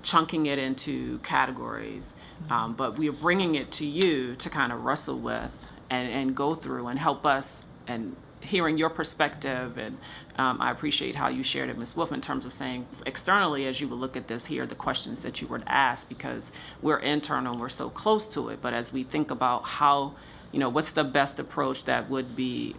chunking it into categories, but we are bringing it to you to kind of wrestle with and go through and help us, and hearing your perspective. And I appreciate how you shared it, Ms. Wolf, in terms of saying externally, as you would look at this, here are the questions that you were to ask, because we're internal, we're so close to it. But as we think about how, what's the best approach that would be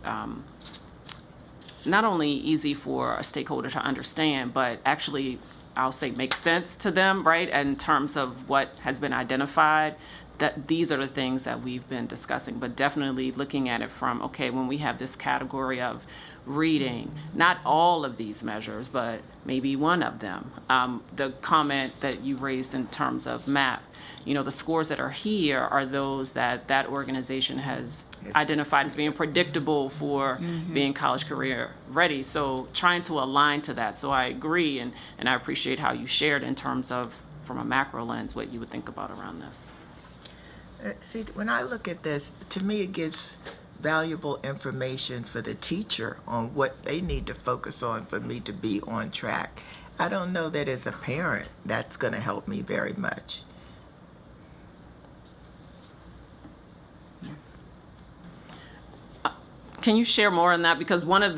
not only easy for a stakeholder to understand, but actually, I'll say, make sense to them, right? In terms of what has been identified, that these are the things that we've been discussing, but definitely looking at it from, okay, when we have this category of reading, not all of these measures, but maybe one of them. The comment that you raised in terms of MAP, the scores that are here are those that organization has identified as being predictable for being college career ready. So trying to align to that. So I agree, and I appreciate how you shared in terms of, from a macro lens, what you would think about around this. See, when I look at this, to me it gives valuable information for the teacher on what they need to focus on for me to be on track. I don't know that as a parent that's going to help me very much. Can you share more on that? Because one of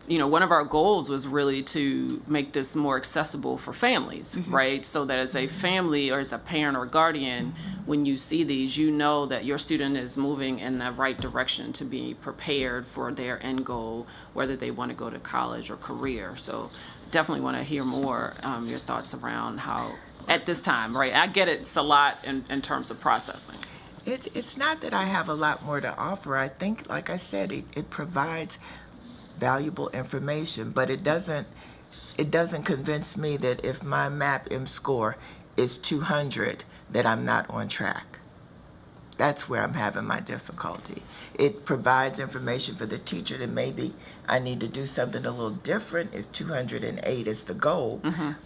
one of our goals was really to make this more accessible for families, right? So that as a family or as a parent or guardian, when you see these, you know that your student is moving in the right direction to be prepared for their end goal, whether they want to go to college or career. So definitely want to hear more your thoughts around how, at this time, right? I get it's a lot in terms of processing. It's not that I have a lot more to offer. I think, like I said, it provides valuable information, but it doesn't convince me that if my MAP-M score is 200, that I'm not on track. That's where I'm having my difficulty. It provides information for the teacher that maybe I need to do something a little different if 208 is the goal.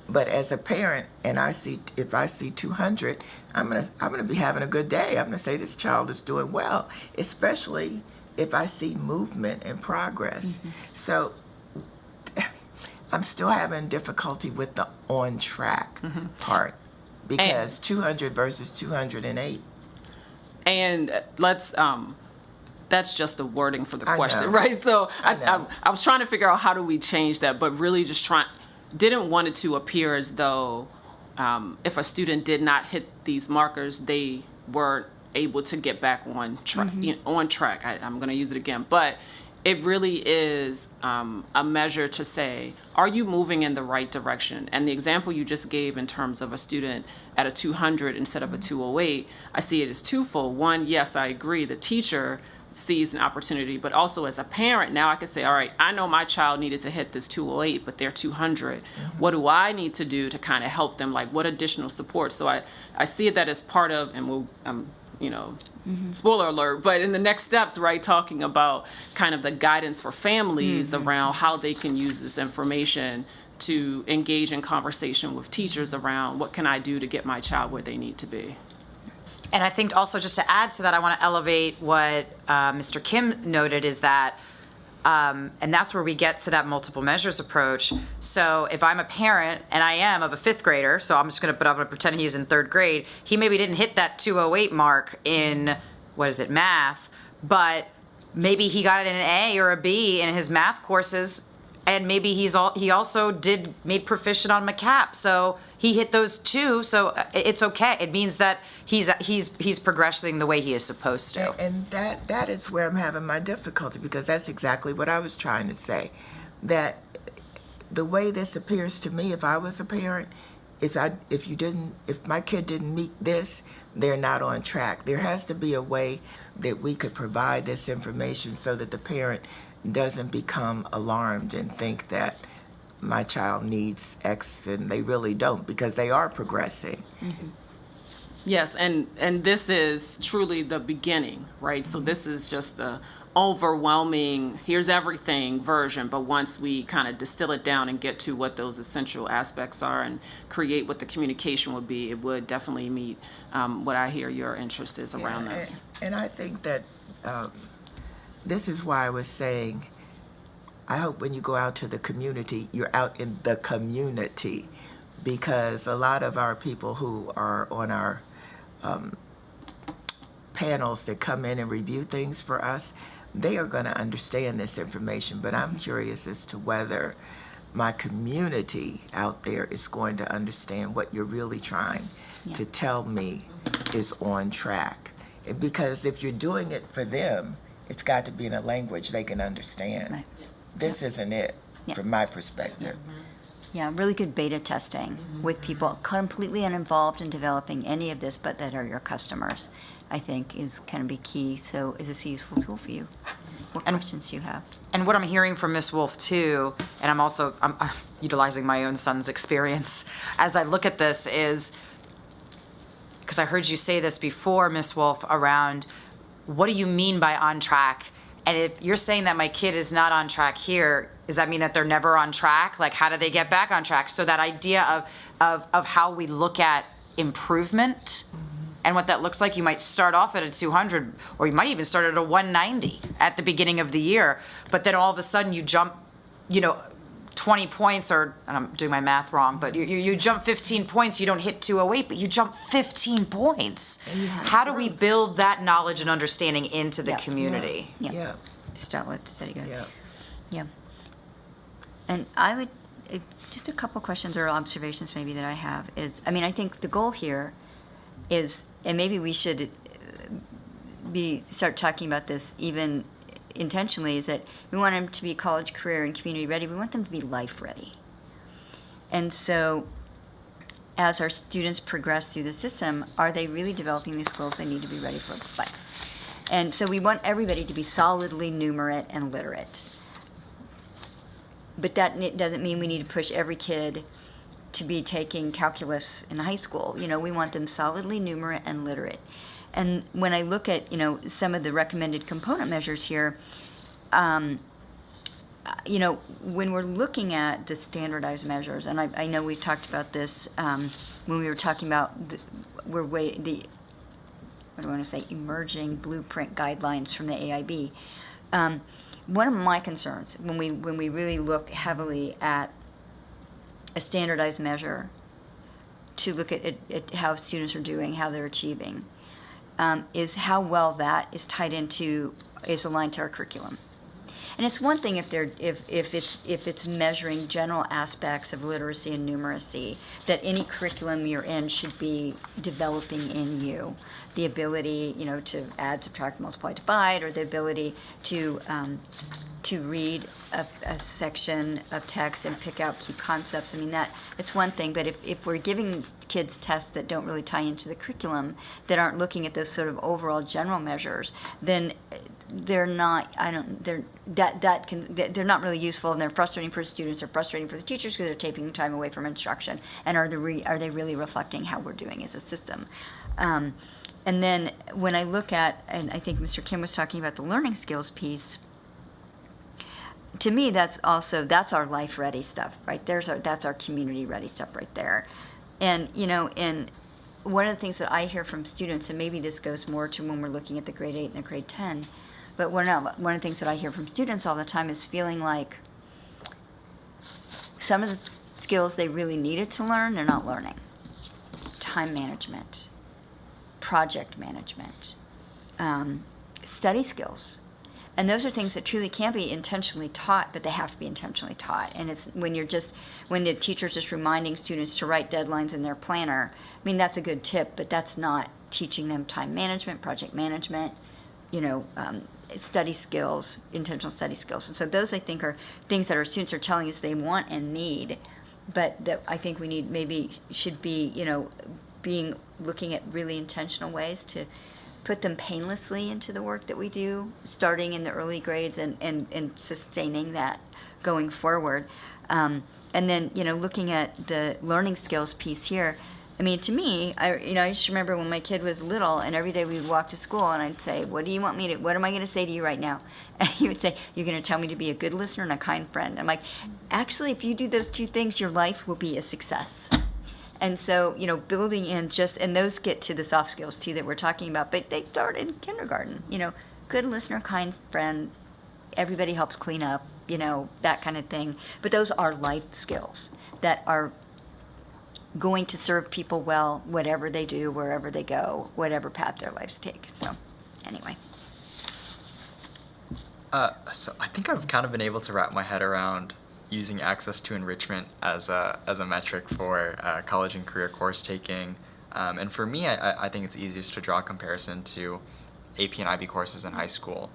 But as a parent, and if I see 200, I'm gonna be having a good day. I'm gonna say this child is doing well, especially if I see movement and progress. So I'm still having difficulty with the on track part, because 200 versus 208. And let's that's just the wording for the I question, know. right? So I know. I was trying to figure out how do we change that, but really just didn't want it to appear as though if a student did not hit these markers, they weren't able to get back on track. On track. I'm going to use it again, but it really is a measure to say, are you moving in the right direction? And the example you just gave in terms of a student at a 200 instead of a 208, I see it as twofold. One, yes, I agree, the teacher sees an opportunity, but also as a parent, now I can say, all right, I know my child needed to hit this 208, but they're 200. What do I need to do to kind of help them? Like, what additional support? So I see that as part of, and we'll, spoiler alert, but in the next steps, right, talking about kind of the guidance for families around how they can use this information to engage in conversation with teachers around what can I do to get my child where they need to be. And I think also, just to add to that, I want to elevate what Mr. Kim noted, is that, and that's where we get to that multiple measures approach. So if I'm a parent, and I am, of a fifth grader, so I'm going to pretend he's in third grade, he maybe didn't hit that 208 mark in, math, but maybe he got an A or a B in his math courses, and maybe he also made proficient on MCAP, so he hit those two, so it's okay. It means that he's progressing the way he is supposed to. And that is where I'm having my difficulty, because that's exactly what I was trying to say. That the way this appears to me, if I was a parent, if my kid didn't meet this, they're not on track. There has to be a way that we could provide this information so that the parent doesn't become alarmed and think that my child needs X and they really don't, because they are progressing. Yes, and this is truly the beginning, right? So this is just the overwhelming, here's everything version, but once we kind of distill it down and get to what those essential aspects are and create what the communication would be, it would definitely meet what I hear your interest is around this. And I think that this is why I was saying, I hope when you go out to the community, you're out in the community, because a lot of our people who are on our panels that come in and review things for us, they are going to understand this information, but I'm curious as to whether my community out there is going to understand what you're really trying to tell me is on track. Because if you're doing it for them, it's got to be in a language they can understand. Right. This isn't it, from my perspective. Yeah, really good beta testing with people completely uninvolved in developing any of this, but that are your customers, I think is going to be key. So is this a useful tool for you? What questions do you have? And what I'm hearing from Ms. Wolf too, and I'm utilizing my own son's experience as I look at this, is, because I heard you say this before, Ms. Wolf, around what do you mean by on track? And if you're saying that my kid is not on track here, does that mean that they're never on track? Like, how do they get back on track? So that idea of how we look at improvement and what that looks like, you might start off at a 200, or you might even start at a 190 at the beginning of the year, but then all of a sudden you jump, 20 20 points, or, and I'm doing my math wrong, but you jump 15 points, you don't hit 208, but you jump 15 points. How do we build that knowledge and understanding into the Yeah. community? Yeah. Yeah, Start with steady go. yeah. Yeah. And I would, just a couple questions or observations maybe that I have is, I mean, I think the goal here is, and maybe we should start talking about this even intentionally, is that we want them to be college, career, and community ready. We want them to be life ready. And so as our students progress through the system, are they really developing the skills they need to be ready for life? And so we want everybody to be solidly numerate and literate. But that doesn't mean we need to push every kid to be taking calculus in high school. You know, we want them solidly numerate and literate. And when I look at, you know, some of the recommended component measures here, you know, when we're looking at the standardized measures, and I know we've talked about this when we were talking about what do I want to say, emerging blueprint guidelines from the AIB. One of my concerns when we really look heavily at a standardized measure to look at how students are doing, how they're achieving, is how well that is aligned to our curriculum. And it's one thing if it's measuring general aspects of literacy and numeracy, that any curriculum you're in should be developing in you. The ability, you know, to add, subtract, multiply, divide, or the ability to read a section of text and pick out key concepts. I mean, it's one thing, but if we're giving kids tests that don't really tie into the curriculum, that aren't looking at those sort of overall general measures, then they're not, they're not really useful, and they're frustrating for students, they're frustrating for the teachers because they're taking time away from instruction. And are they really reflecting how we're doing as a system? And then when I look at, and I think Mr. Kim was talking about the learning skills piece, to me, that's our life ready stuff, right? That's our community ready stuff right there. And, you know, and one of the things that I hear from students, and maybe this goes more to when we're looking at the grade 8 and the grade 10, but one of the things that I hear from students all the time is feeling like some of the skills they really needed to learn, they're not learning. Time management, project management, study skills. And those are things that truly can't be intentionally taught, but they have to be intentionally taught. And it's when the teacher's just reminding students to write deadlines in their planner, I mean, that's a good tip, but that's not teaching them time management, project management, you know, study skills, intentional study skills. And so those, I think, are things that our students are telling us they want and need, but that I think we need, maybe should be, you know, looking at really intentional ways to put them painlessly into the work that we do, starting in the early grades and sustaining that going forward. And then, you know, looking at the learning skills piece here, I mean, to me, I just remember when my kid was little, and every day we would walk to school, and I'd say, what am I going to say to you right now? And he would say, you're going to tell me to be a good listener and a kind friend. I'm like, actually, if you do those two things, your life will be a success. And so, you know, building in and those get to the soft skills too that we're talking about, but they start in kindergarten, you know, good listener, kind friend, everybody helps clean up, you know, that kind of thing. But those are life skills that are going to serve people well, whatever they do, wherever they go, whatever path their lives take. So, anyway. So I think I've kind of been able to wrap my head around using access to enrichment as a metric for college and career course taking. And for me, I think it's easiest to draw a comparison to AP and IB courses in high school.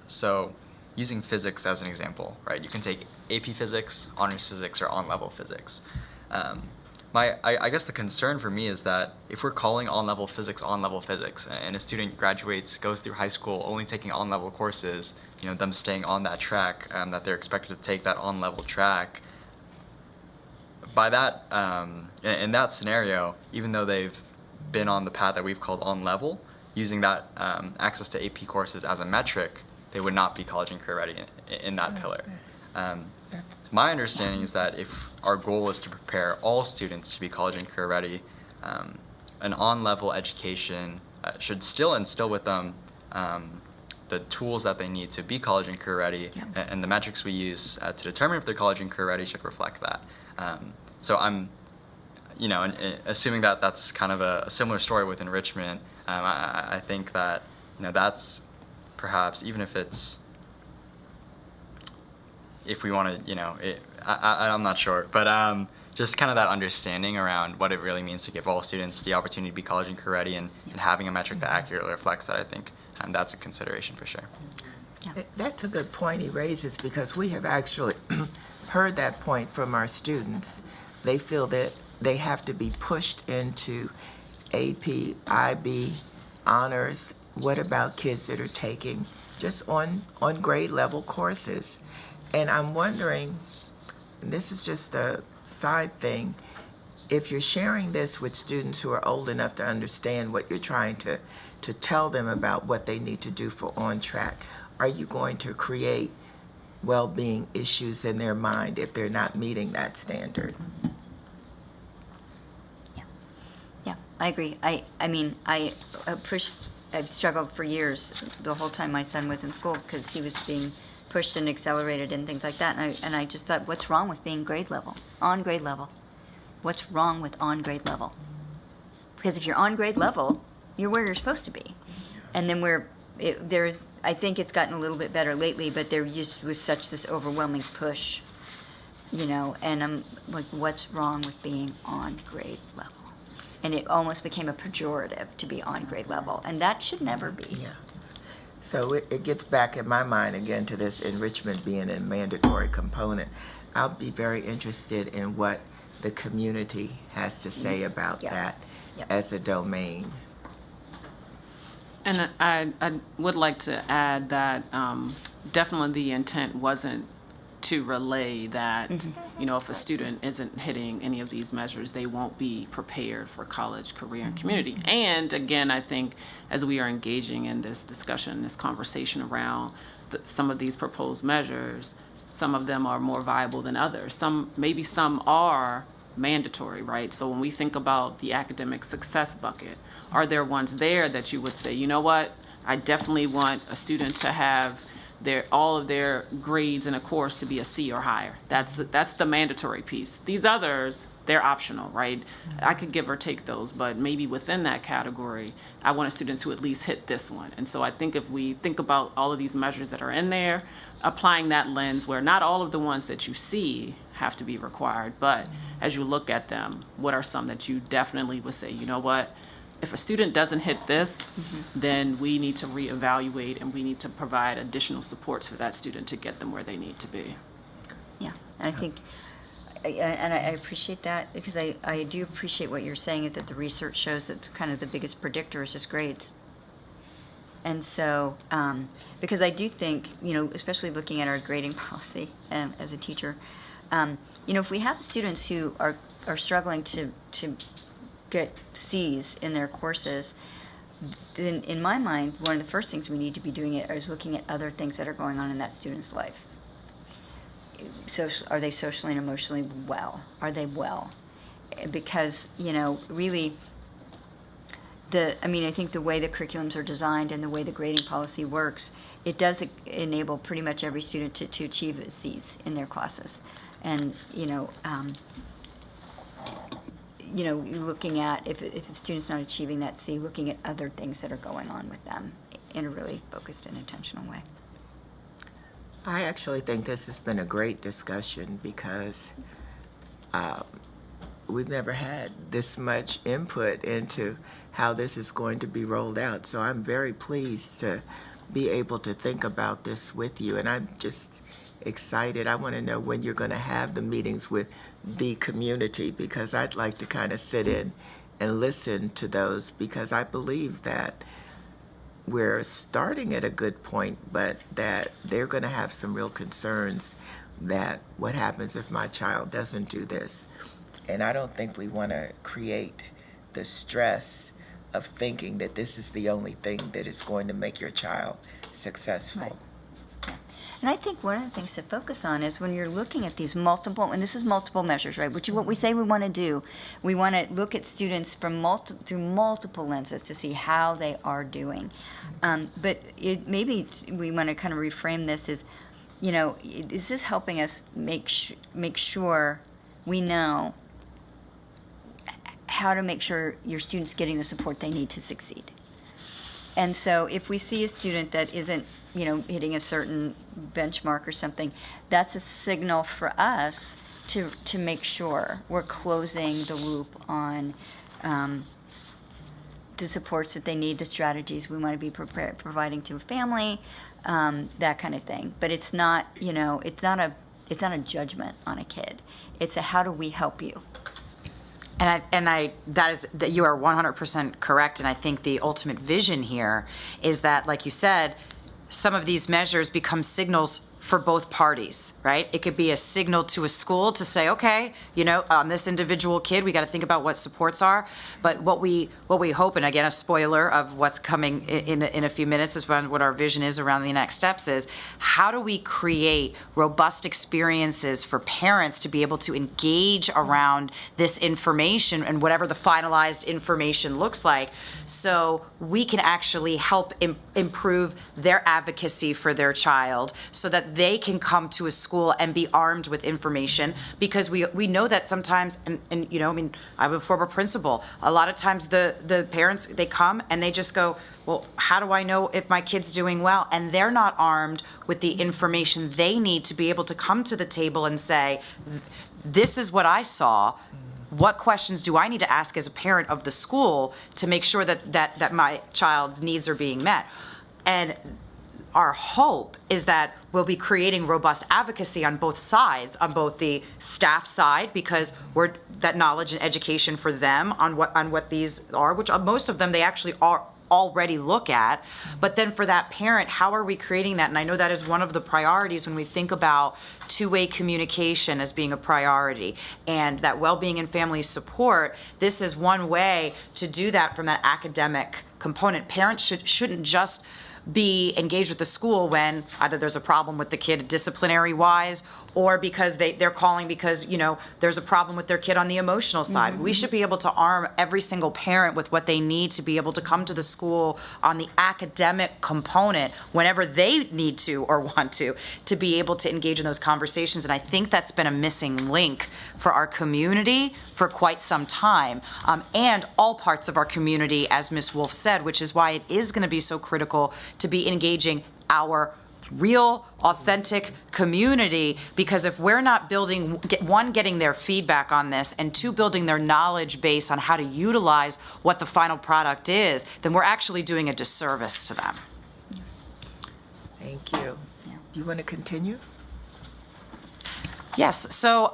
So using physics as an example, right? You can take AP physics, honors physics, or on-level physics. I guess the concern for me is that if we're calling on-level physics, and a student graduates, goes through high school only taking on-level courses, you know, them staying on that track, that they're expected to take that on-level track, by that, in that scenario, even though they've been on the path that we've called on-level, using that access to AP courses as a metric, they would not be college and career ready in that pillar. My understanding is that if our goal is to prepare all students to be college and career ready, an on-level education should still instill with them the tools that they need to be college and career ready, Yeah. and the metrics we use to determine if they're college and career ready should reflect that. So I'm, and assuming that that's kind of a similar story with enrichment, I think that, that's perhaps, even if it's, if we want to, I'm not sure, but just kind of that understanding around what it really means to give all students the opportunity to be college and career ready, and having a metric that accurately reflects that, I think that's a consideration for sure. That's a good point he raises, because we have actually heard that point from our students. They feel that they have to be pushed into AP, IB, honors. What about kids that are taking just on grade level courses? And I'm wondering, and this is just a side thing, if you're sharing this with students who are old enough to understand what you're trying to tell them about what they need to do for on track, are you going to create well-being issues in their mind if they're not meeting that standard? Yeah, I agree. I've struggled for years, the whole time my son was in school, because he was being pushed and accelerated and things like that. And I just thought, what's wrong with being grade level, on grade level? What's wrong with on grade level? Because if you're on grade level, you're where you're supposed to be. And then I think it's gotten a little bit better lately, but there just was such this overwhelming push, and I'm like, what's wrong with being on grade level? And it almost became a pejorative to be on grade level, and that should never be. Yeah. So it gets back in my mind again to this enrichment being a mandatory component. I'll be very interested in what the community has to say about Yep. that Yep. as a domain. And I would like to add that definitely the intent wasn't to relay that, if a student isn't hitting any of these measures, they won't be prepared for college, career, and community. And again, I think as we are engaging in this discussion, this conversation around some of these proposed measures, some of them are more viable than others. Maybe some are mandatory, right? So when we think about the academic success bucket, are there ones there that you would say, you know what, I definitely want a student to have all of their grades in a course to be a C or higher. That's the mandatory piece. These others, they're optional, right? I could give or take those, but maybe within that category, I want a student to at least hit this one. And so I think if we think about all of these measures that are in there, applying that lens where not all of the ones that you see have to be required, but as you look at them, what are some that you definitely would say, you know what, if a student doesn't hit this, then we need to reevaluate and we need to provide additional supports for that student to get them where they need to be. Yeah, and I think, and I appreciate that, because I do appreciate what you're saying, that the research shows that kind of the biggest predictor is just grades. And so, because I do think, especially looking at our grading policy as a teacher, if we have students who are struggling to get C's in their courses, then in my mind, one of the first things we need to be doing is looking at other things that are going on in that student's life. So are they socially and emotionally well? Are they well? Because, really, I think the way the curriculums are designed and the way the grading policy works, it does enable pretty much every student to achieve C's in their classes. And, looking at if the student's not achieving that C, looking at other things that are going on with them in a really focused and intentional way. I actually think this has been a great discussion, because we've never had this much input into how this is going to be rolled out. So I'm very pleased to be able to think about this with you, and I'm just excited. I want to know when you're going to have the meetings with the community, because I'd like to kind of sit in and listen to those, because I believe that we're starting at a good point, but that they're going to have some real concerns that what happens if my child doesn't do this? And I don't think we want to create the stress of thinking that this is the only thing that is going to make your child successful. Right. And I think one of the things to focus on is when you're looking at these multiple, and this is multiple measures, right? Which is what we say we want to do. We want to look at students from through multiple lenses to see how they are doing. But maybe we want to kind of reframe this as, is this helping us make sure we know how to make sure your student's getting the support they need to succeed? And so if we see a student that isn't, hitting a certain benchmark or something, that's a signal for us to make sure we're closing the loop on the supports that they need, the strategies we want to be providing to a family, that kind of thing. But it's not, it's not a judgment on a kid. It's a how do we help you? That you are 100% correct. And I think the ultimate vision here is that, like you said, some of these measures become signals for both parties, right? It could be a signal to a school to say, okay, on this individual kid, we got to think about what supports are. But what we hope, and again, a spoiler of what's coming in a few minutes is what our vision is around the next steps is, how do we create robust experiences for parents to be able to engage around this information and whatever the finalized information looks like, so we can actually help improve their advocacy for their child so that they can come to a school and be armed with information, because we know that sometimes, and I'm a former principal, a lot of times the parents, they come and they just go, well, how do I know if my kid's doing well? And they're not armed with the information they need to be able to come to the table and say, this is what I saw. What questions do I need to ask as a parent of the school to make sure that my child's needs are being met? And our hope is that we'll be creating robust advocacy on both sides, on both the staff side, because we're that knowledge and education for them on what these are, which most of them they actually are already look at. But then for that parent, how are we creating that? And I know that is one of the priorities when we think about two-way communication as being a priority, and that well-being and family support. This is one way to do that from that academic component. Parents shouldn't just be engaged with the school when either there's a problem with the kid disciplinary wise, or because they're calling because there's a problem with their kid on the emotional side. Mm-hmm. We should be able to arm every single parent with what they need to be able to come to the school on the academic component whenever they need to or want to be able to engage in those conversations. And I think that's been a missing link for our community for quite some time, and all parts of our community, as Ms. Wolf said, which is why it is going to be so critical to be engaging our real, authentic community, because if we're not getting their feedback on this, and two, building their knowledge base on how to utilize what the final product is, then we're actually doing a disservice to them. Thank you. Do you want to continue? Yes, so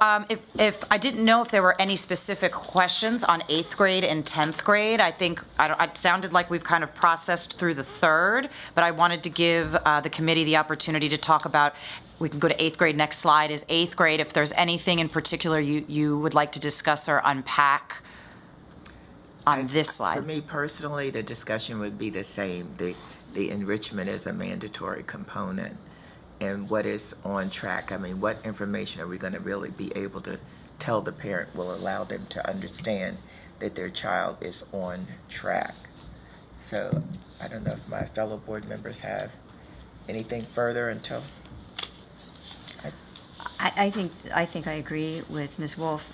if I didn't know if there were any specific questions on 8th grade and 10th grade. I think it sounded like we've kind of processed through the 3rd, but I wanted to give the committee the opportunity to talk about, we can go to 8th grade, next slide is 8th grade, if there's anything in particular you would like to discuss or unpack on this slide. For me personally, the discussion would be the same. The enrichment is a mandatory component. And what is on track? I mean, what information are we going to really be able to tell the parent will allow them to understand that their child is on track? So I don't know if my fellow board members have anything further until. I think I agree with Ms. Wolf.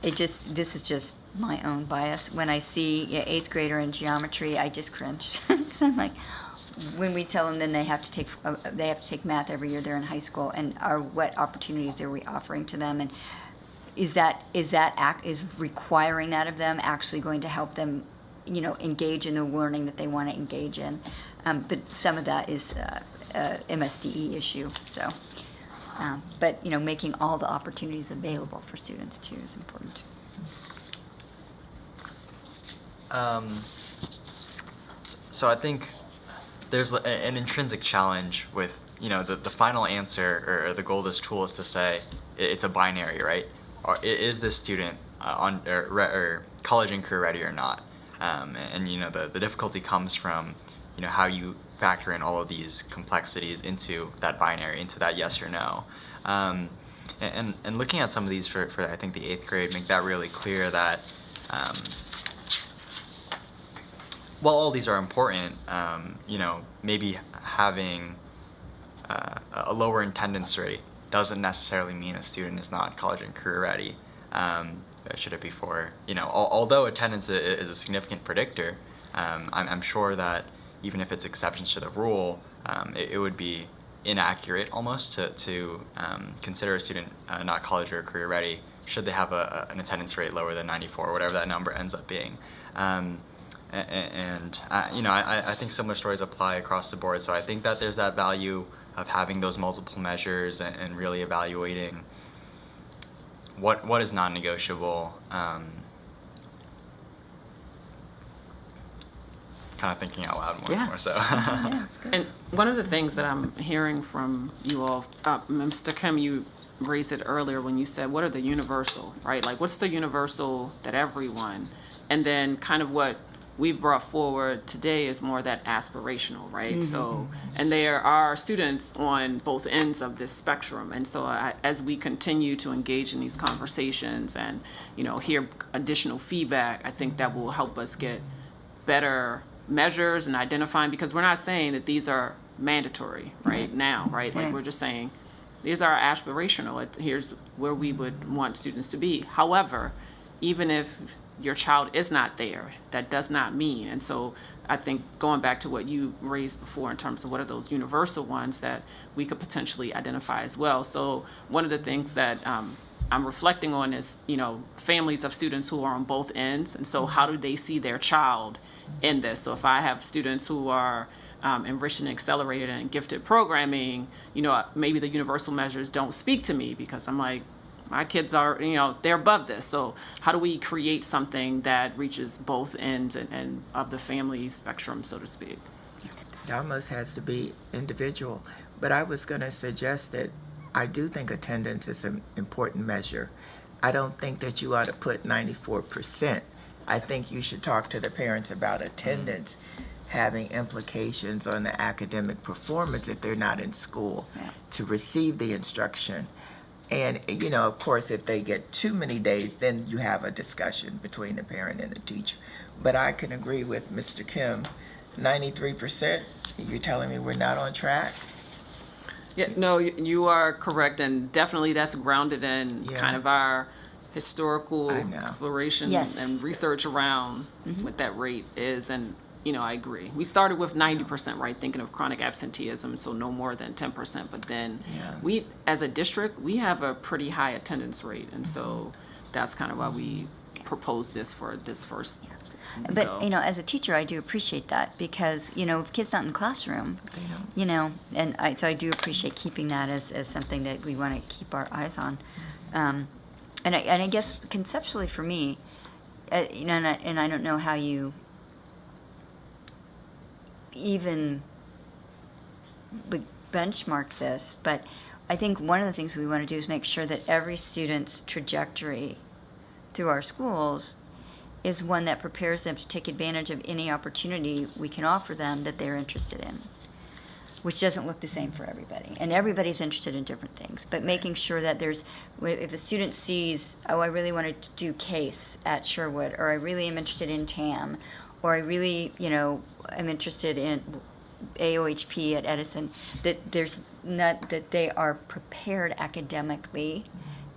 This is just my own bias. When I see 8th grader in geometry, I just cringe because I'm like, when we tell them then they have to take math every year they're in high school, and what opportunities are we offering to them, and is requiring that of them actually going to help them engage in the learning that they want to engage in? But some of that is a MSDE issue. So but making all the opportunities available for students too is important. So I think there's an intrinsic challenge with, the final answer or the goal of this tool is to say it's a binary, right? Or is this student or college and career ready or not? And the difficulty comes from, how you factor in all of these complexities into that binary, into that yes or no. And looking at some of these for I think the 8th grade, make that really clear that while all these are important, maybe having a lower attendance rate doesn't necessarily mean a student is not college and career ready. Should it be for, although attendance is a significant predictor, I'm sure that even if it's exceptions to the rule, it would be inaccurate almost to consider a student not college or career ready should they have an attendance rate lower than 94 or whatever that number ends up being. I think similar stories apply across the board. So I think that there's that value of having those multiple measures and really evaluating what is non-negotiable. Kind of thinking out loud more so. And one of the things that I'm hearing from you all, Mr. Kim, you raised it earlier when you said, what are the universal, right? Like, what's the universal that everyone, and then kind of what we've brought forward today is more that aspirational, right? So, and there are students on both ends of this spectrum. And so as we continue to engage in these conversations and, hear additional feedback, I think that will help us get better measures and identifying, because we're not saying that these are mandatory right now, right? Like, we're just saying these are aspirational. Here's where we would want students to be. However, even if your child is not there, that does not mean. And so I think going back to what you raised before in terms of what are those universal ones that we could potentially identify as well. So one of the things that I'm reflecting on is, families of students who are on both ends. And so how do they see their child in this? So if I have students who are enriched and accelerated and gifted programming, maybe the universal measures don't speak to me because I'm like, my kids are, they're above this. So how do we create something that reaches both ends and of the family spectrum, so to speak? It almost has to be individual. But I was going to suggest that I do think attendance is an important measure. I don't think that you ought to put 94%. I think you should talk to the parents about attendance having implications on the academic performance if they're not in school to receive the instruction. And, of course, if they get too many days, then you have a discussion between the parent and the teacher. But I can agree with Mr. Kim, 93%, you're telling me we're not on track? Yeah, no, you are correct. And definitely that's grounded in kind of our historical exploration and research around what that rate is. And, I agree. We started with 90%, right, thinking of chronic absenteeism, so no more than 10%. But then we, as a district, we have a pretty high attendance rate. And so that's kind of why we proposed this for this first But, as a teacher, I do appreciate that because, if kids not in the classroom, and so I do appreciate keeping that as something that we want to keep our eyes on. And I guess conceptually for me, and I don't know how you even benchmark this, but I think one of the things we want to do is make sure that every student's trajectory through our schools is one that prepares them to take advantage of any opportunity we can offer them that they're interested in, which doesn't look the same for everybody. And everybody's interested in different things, but making sure that if a student sees, I really want to do CASE at Sherwood, or I really am interested in TAM, or I really, am interested in AOHP at Edison, that they are prepared academically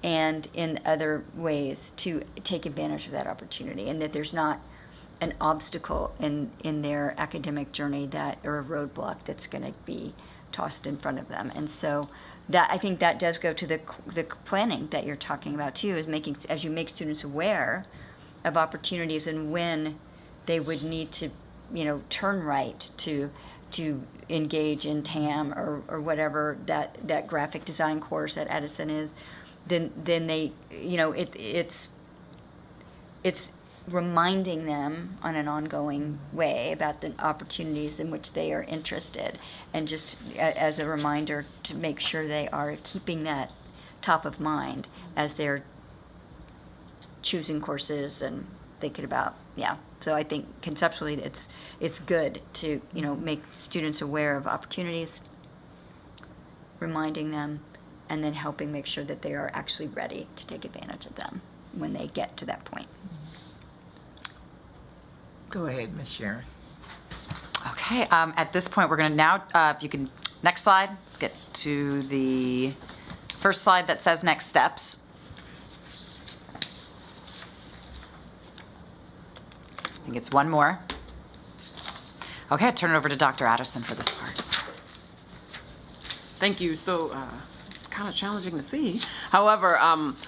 and in other ways to take advantage of that opportunity, and that there's not an obstacle in their academic journey or a roadblock that's going to be tossed in front of them. And so that, I think that does go to the planning that you're talking about too, is as you make students aware of opportunities and when they would need to, turn right to engage in TAM or whatever that graphic design course at Edison is, then they, it's reminding them on an ongoing way about the opportunities in which they are interested, and just as a reminder to make sure they are keeping that top of mind as they're choosing courses and thinking about, yeah. So I think conceptually, it's good to, make students aware of opportunities, reminding them, and then helping make sure that they are actually ready to take advantage of them when they get to that point. Go ahead, Ms. Sharon. Okay, at this point, we're going to now, if you can, next slide, let's get to the first slide that says next steps. I think it's one more. Okay, I'll turn it over to Dr. Addison for this part. Thank you. So, kind of challenging to see. However,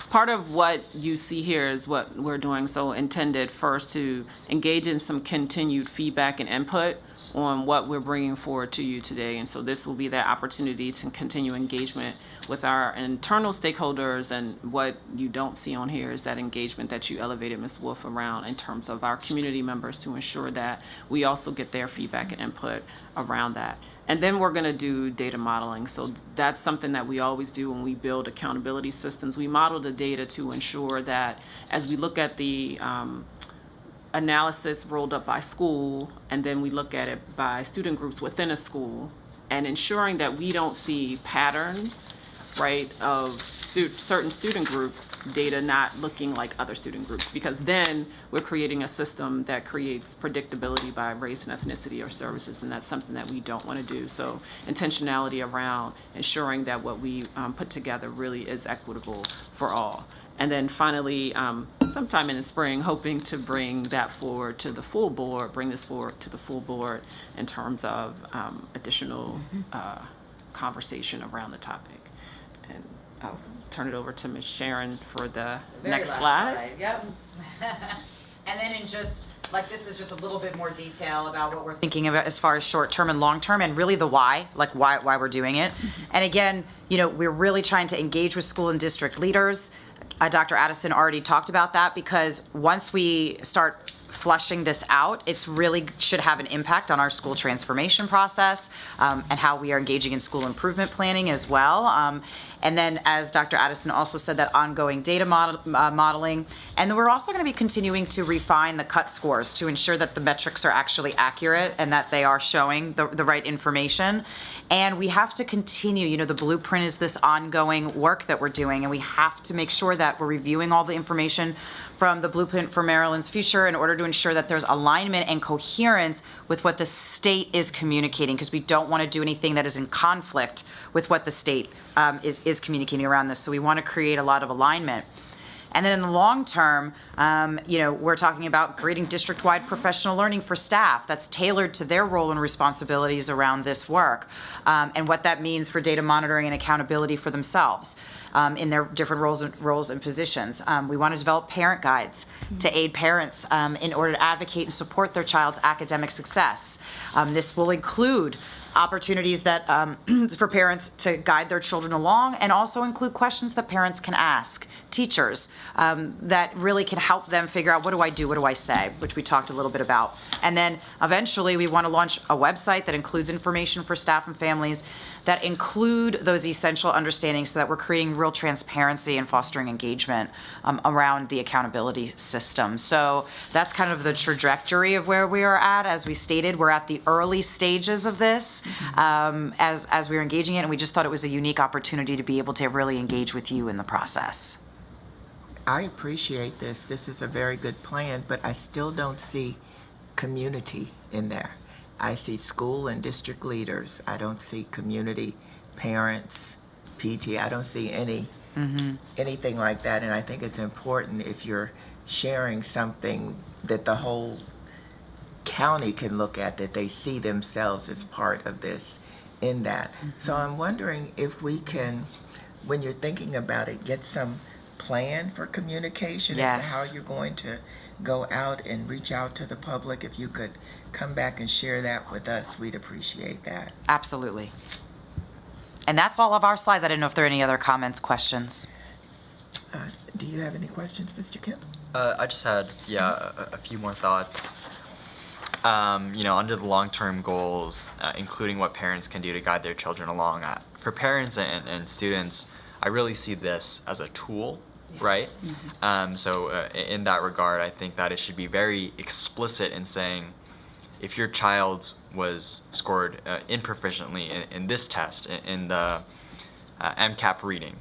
part of what you see here is what we're doing. So intended first to engage in some continued feedback and input on what we're bringing forward to you today. And so this will be that opportunity to continue engagement with our internal stakeholders. And what you don't see on here is that engagement that you elevated Ms. Wolf around in terms of our community members, to ensure that we also get their feedback and input around that. And then we're going to do data modeling. So that's something that we always do when we build accountability systems. We model the data to ensure that as we look at the analysis rolled up by school, and then we look at it by student groups within a school, and ensuring that we don't see patterns, right, of certain student groups' data not looking like other student groups, because then we're creating a system that creates predictability by race and ethnicity or services, and that's something that we don't want to do. So intentionality around ensuring that what we put together really is equitable for all. And then finally, sometime in the spring, hoping to bring that forward to the full board, bring this forward to the full board in terms of additional conversation around the topic. And I'll turn it over to Ms. Sharon for the next slide. Yep. And then in just, like, this is just a little bit more detail about what we're thinking about as far as short-term and long-term, and really the why, like why we're doing it. And again, we're really trying to engage with school and district leaders. Dr. Addison already talked about that, because once we start fleshing this out, it's really should have an impact on our school transformation process, and how we are engaging in school improvement planning as well. And then, as Dr. Addison also said, that ongoing data modeling. And then we're also going to be continuing to refine the cut scores to ensure that the metrics are actually accurate and that they are showing the right information. And we have to continue, the blueprint is this ongoing work that we're doing, and we have to make sure that we're reviewing all the information from the Blueprint for Maryland's Future in order to ensure that there's alignment and coherence with what the state is communicating, because we don't want to do anything that is in conflict with what the state is communicating around this. So we want to create a lot of alignment. And then in the long term, we're talking about creating district-wide professional learning for staff that's tailored to their role and responsibilities around this work, and what that means for data monitoring and accountability for themselves in their different roles and positions. We want to develop parent guides to aid parents in order to advocate and support their child's academic success. This will include opportunities that for parents to guide their children along, and also include questions that parents can ask teachers that really can help them figure out, what do I do, what do I say, which we talked a little bit about. And then eventually we want to launch a website that includes information for staff and families that include those essential understandings, so that we're creating real transparency and fostering engagement around the accountability system. So that's kind of the trajectory of where we are at. As we stated, we're at the early stages of this as we're engaging it, and we just thought it was a unique opportunity to be able to really engage with you in the process. I appreciate this. This is a very good plan, but I still don't see community in there. I see school and district leaders. I don't see community, parents, PT. I don't see anything like that. And I think it's important, if you're sharing something that the whole county can look at, that they see themselves as part of this in that. So I'm wondering if we can, when you're thinking about it, get some plan for communication as to how you're going to go out and reach out to the public. If you could come back and share that with us, we'd appreciate that. Absolutely. And that's all of our slides. I didn't know if there are any other comments, questions. Do you have any questions, Mr. Kemp? I just had, a few more thoughts. Under the long-term goals, including what parents can do to guide their children along. For parents and students, I really see this as a tool right? In that regard, I think that it should be very explicit in saying, if your child was scored improficiently in this test, in the MCAP reading,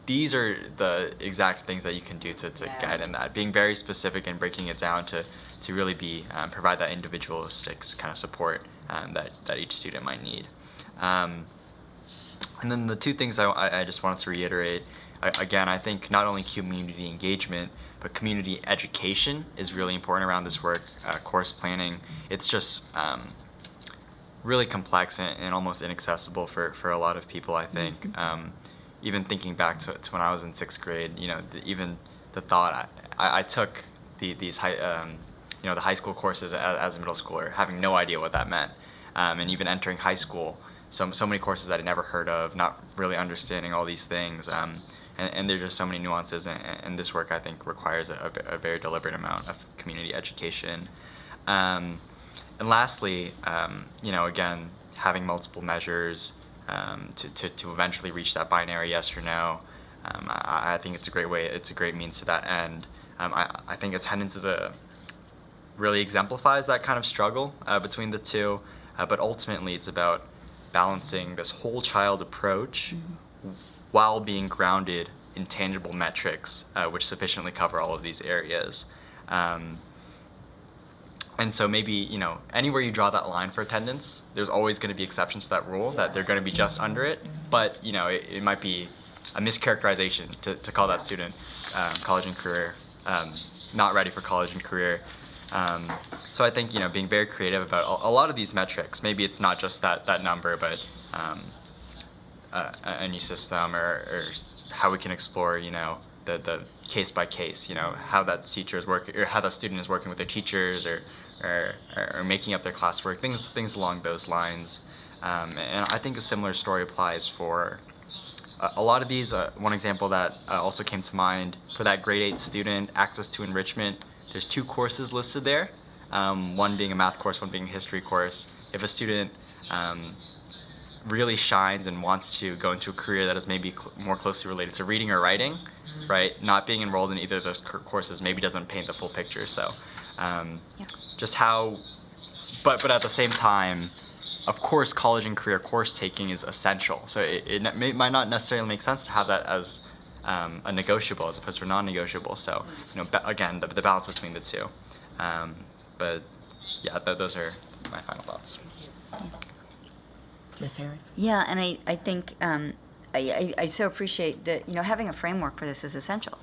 these are the exact things that you can do to guide in that. Being very specific and breaking it down to really be provide that individualistic kind of support that each student might need. And then the two things I just wanted to reiterate, again, I think not only community engagement, but community education is really important around this work. Course planning, it's just really complex and almost inaccessible for a lot of people, I think. Even thinking back to when I was in 6th grade, even the thought I took these high, the high school courses as a middle schooler, having no idea what that meant, and even entering high school, so many courses that I'd never heard of, not really understanding all these things, and there's just so many nuances, and this work I think requires a very deliberate amount of community education. And lastly, again, having multiple measures to eventually reach that binary yes or no. I think it's a great way. It's a great means to that end. I think attendance really exemplifies that kind of struggle between the two. But ultimately, it's about balancing this whole child approach while being grounded in tangible metrics, which sufficiently cover all of these areas. And so maybe, anywhere you draw that line for attendance, there's always going to be exceptions to that rule, that they're going to be just under it. But, it might be a mischaracterization to call that student college and career, not ready for college and career. So I think, being very creative about a lot of these metrics, maybe it's not just that number, but a new system or how we can explore, the case by case, how that teacher is working, or how that student is working with their teachers, or making up their classwork, things along those lines. And I think a similar story applies for a lot of these. One example that also came to mind for that grade 8 student, access to enrichment. There's 2 courses listed there, one being a math course, one being a history course. If a student really shines and wants to go into a career that is maybe more closely related to reading or writing, right? Not being enrolled in either of those courses maybe doesn't paint the full picture. So, just how, but at the same time, of course, college and career course taking is essential. So it might not necessarily make sense to have that as a negotiable as opposed to a non-negotiable. So, again, the balance between the two. But yeah, those are my final thoughts. Ms. Harris? Yeah, and I think I so appreciate that, having a framework for this is essential,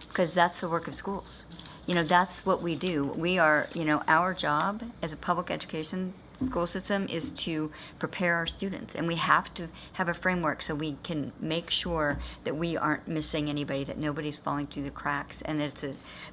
because that's the work of schools. That's what we do. We are, our job as a public education school system is to prepare our students, and we have to have a framework so we can make sure that we aren't missing anybody, that nobody's falling through the cracks. And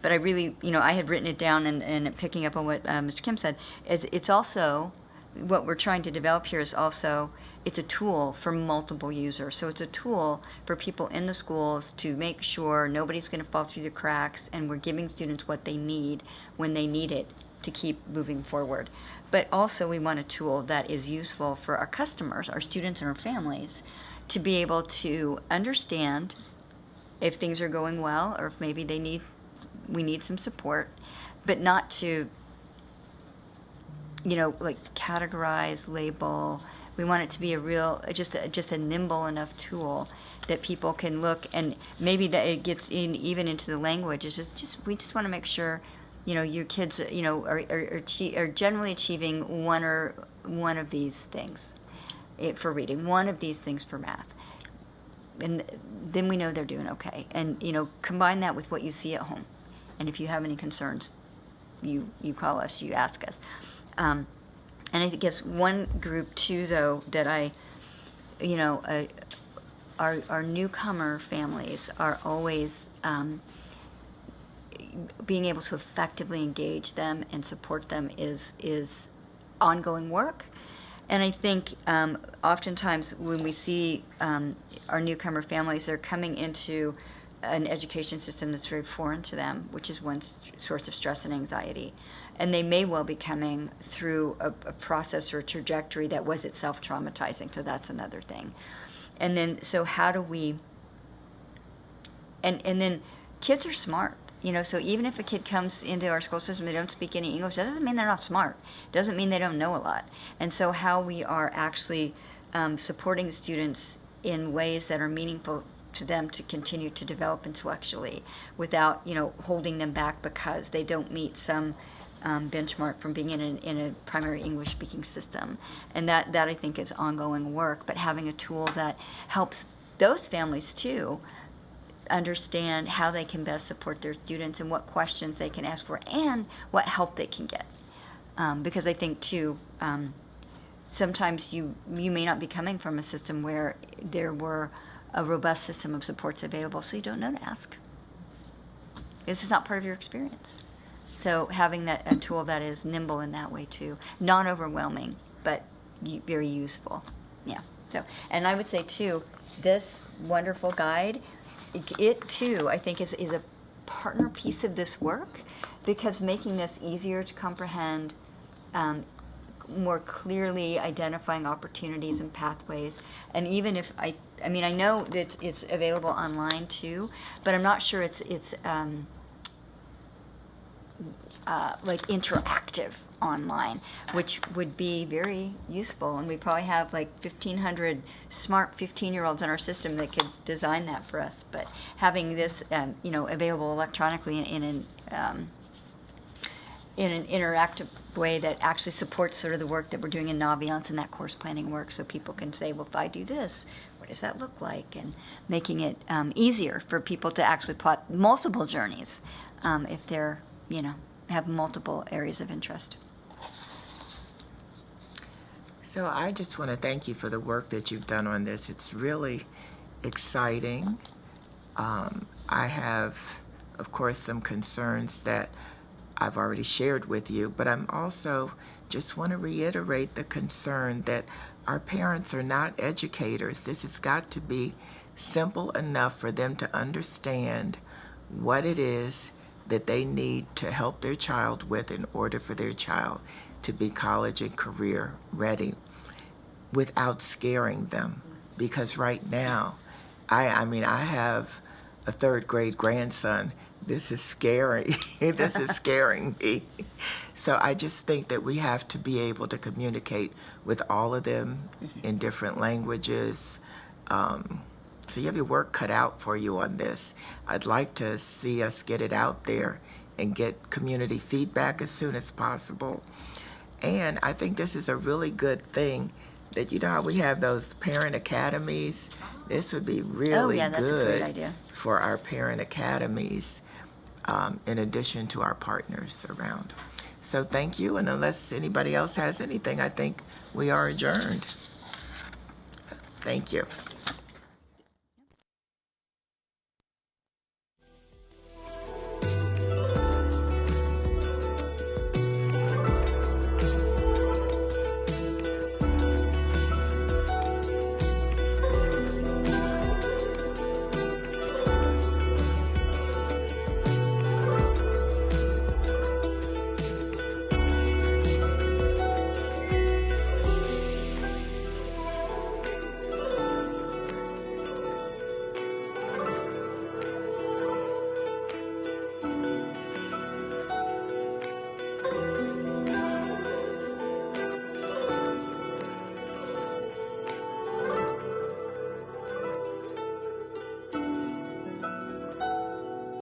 but I really, I had written it down, and picking up on what Mr. Kim said, it's also, what we're trying to develop here is also, it's a tool for multiple users. So it's a tool for people in the schools to make sure nobody's going to fall through the cracks, and we're giving students what they need when they need it to keep moving forward. But also, we want a tool that is useful for our customers, our students and our families, to be able to understand if things are going well, or if maybe we need some support, but not to, categorize, label. We want it to be a real, just a nimble enough tool that people can look, and maybe that it gets even into the language. It's we just want to make sure, your kids, are generally achieving one of these things for reading, one of these things for math, and then we know they're doing okay. And combine that with what you see at home, and if you have any concerns, you call us, you ask us. And I guess one group too, though, that our newcomer families are always being able to effectively engage them and support them is ongoing work. And I think oftentimes when we see our newcomer families, they're coming into an education system that's very foreign to them, which is one source of stress and anxiety. And they may well be coming through a process or a trajectory that was itself traumatizing, so that's another thing. And then, so how do we, and then kids are smart. So even if a kid comes into our school system, they don't speak any English, that doesn't mean they're not smart. It doesn't mean they don't know a lot. And so how we are actually supporting students in ways that are meaningful to them to continue to develop intellectually without, holding them back because they don't meet some benchmark from being in a primary English-speaking system. And that I think is ongoing work, but having a tool that helps those families too understand how they can best support their students and what questions they can ask for and what help they can get. Because I think too, sometimes you may not be coming from a system where there were a robust system of supports available, so you don't know to ask. This is not part of your experience. So having a tool that is nimble in that way too, non-overwhelming, but very useful. Yeah. So, and I would say too, this wonderful guide, it too, I think is a partner piece of this work, because making this easier to comprehend, more clearly identifying opportunities and pathways, and even if I know that it's available online too, but I'm not sure it's like interactive online, which would be very useful. And we probably have like 1,500 smart 15-year-olds in our system that could design that for us. But having this, available electronically in an interactive way that actually supports sort of the work that we're doing in Naviance and that course planning work, so people can say, well, if I do this, what does that look like? And making it easier for people to actually plot multiple journeys if they're, have multiple areas of interest. So I just want to thank you for the work that you've done on this. It's really exciting. I have, of course, some concerns that I've already shared with you, but I'm also just want to reiterate the concern that our parents are not educators. This has got to be simple enough for them to understand what it is that they need to help their child with in order for their child to be college and career ready without scaring them. Because right now, I have a third grade grandson. This is scary. This is scaring me. So I just think that we have to be able to communicate with all of them in different languages. So you have your work cut out for you on this. I'd like to see us get it out there and get community feedback as soon as possible. And I think this is a really good thing that, how we have those parent academies. This would be really that's good a great idea. for our parent academies, in addition to our partners around. So thank you, and unless anybody else has anything, I think we are adjourned. Thank you.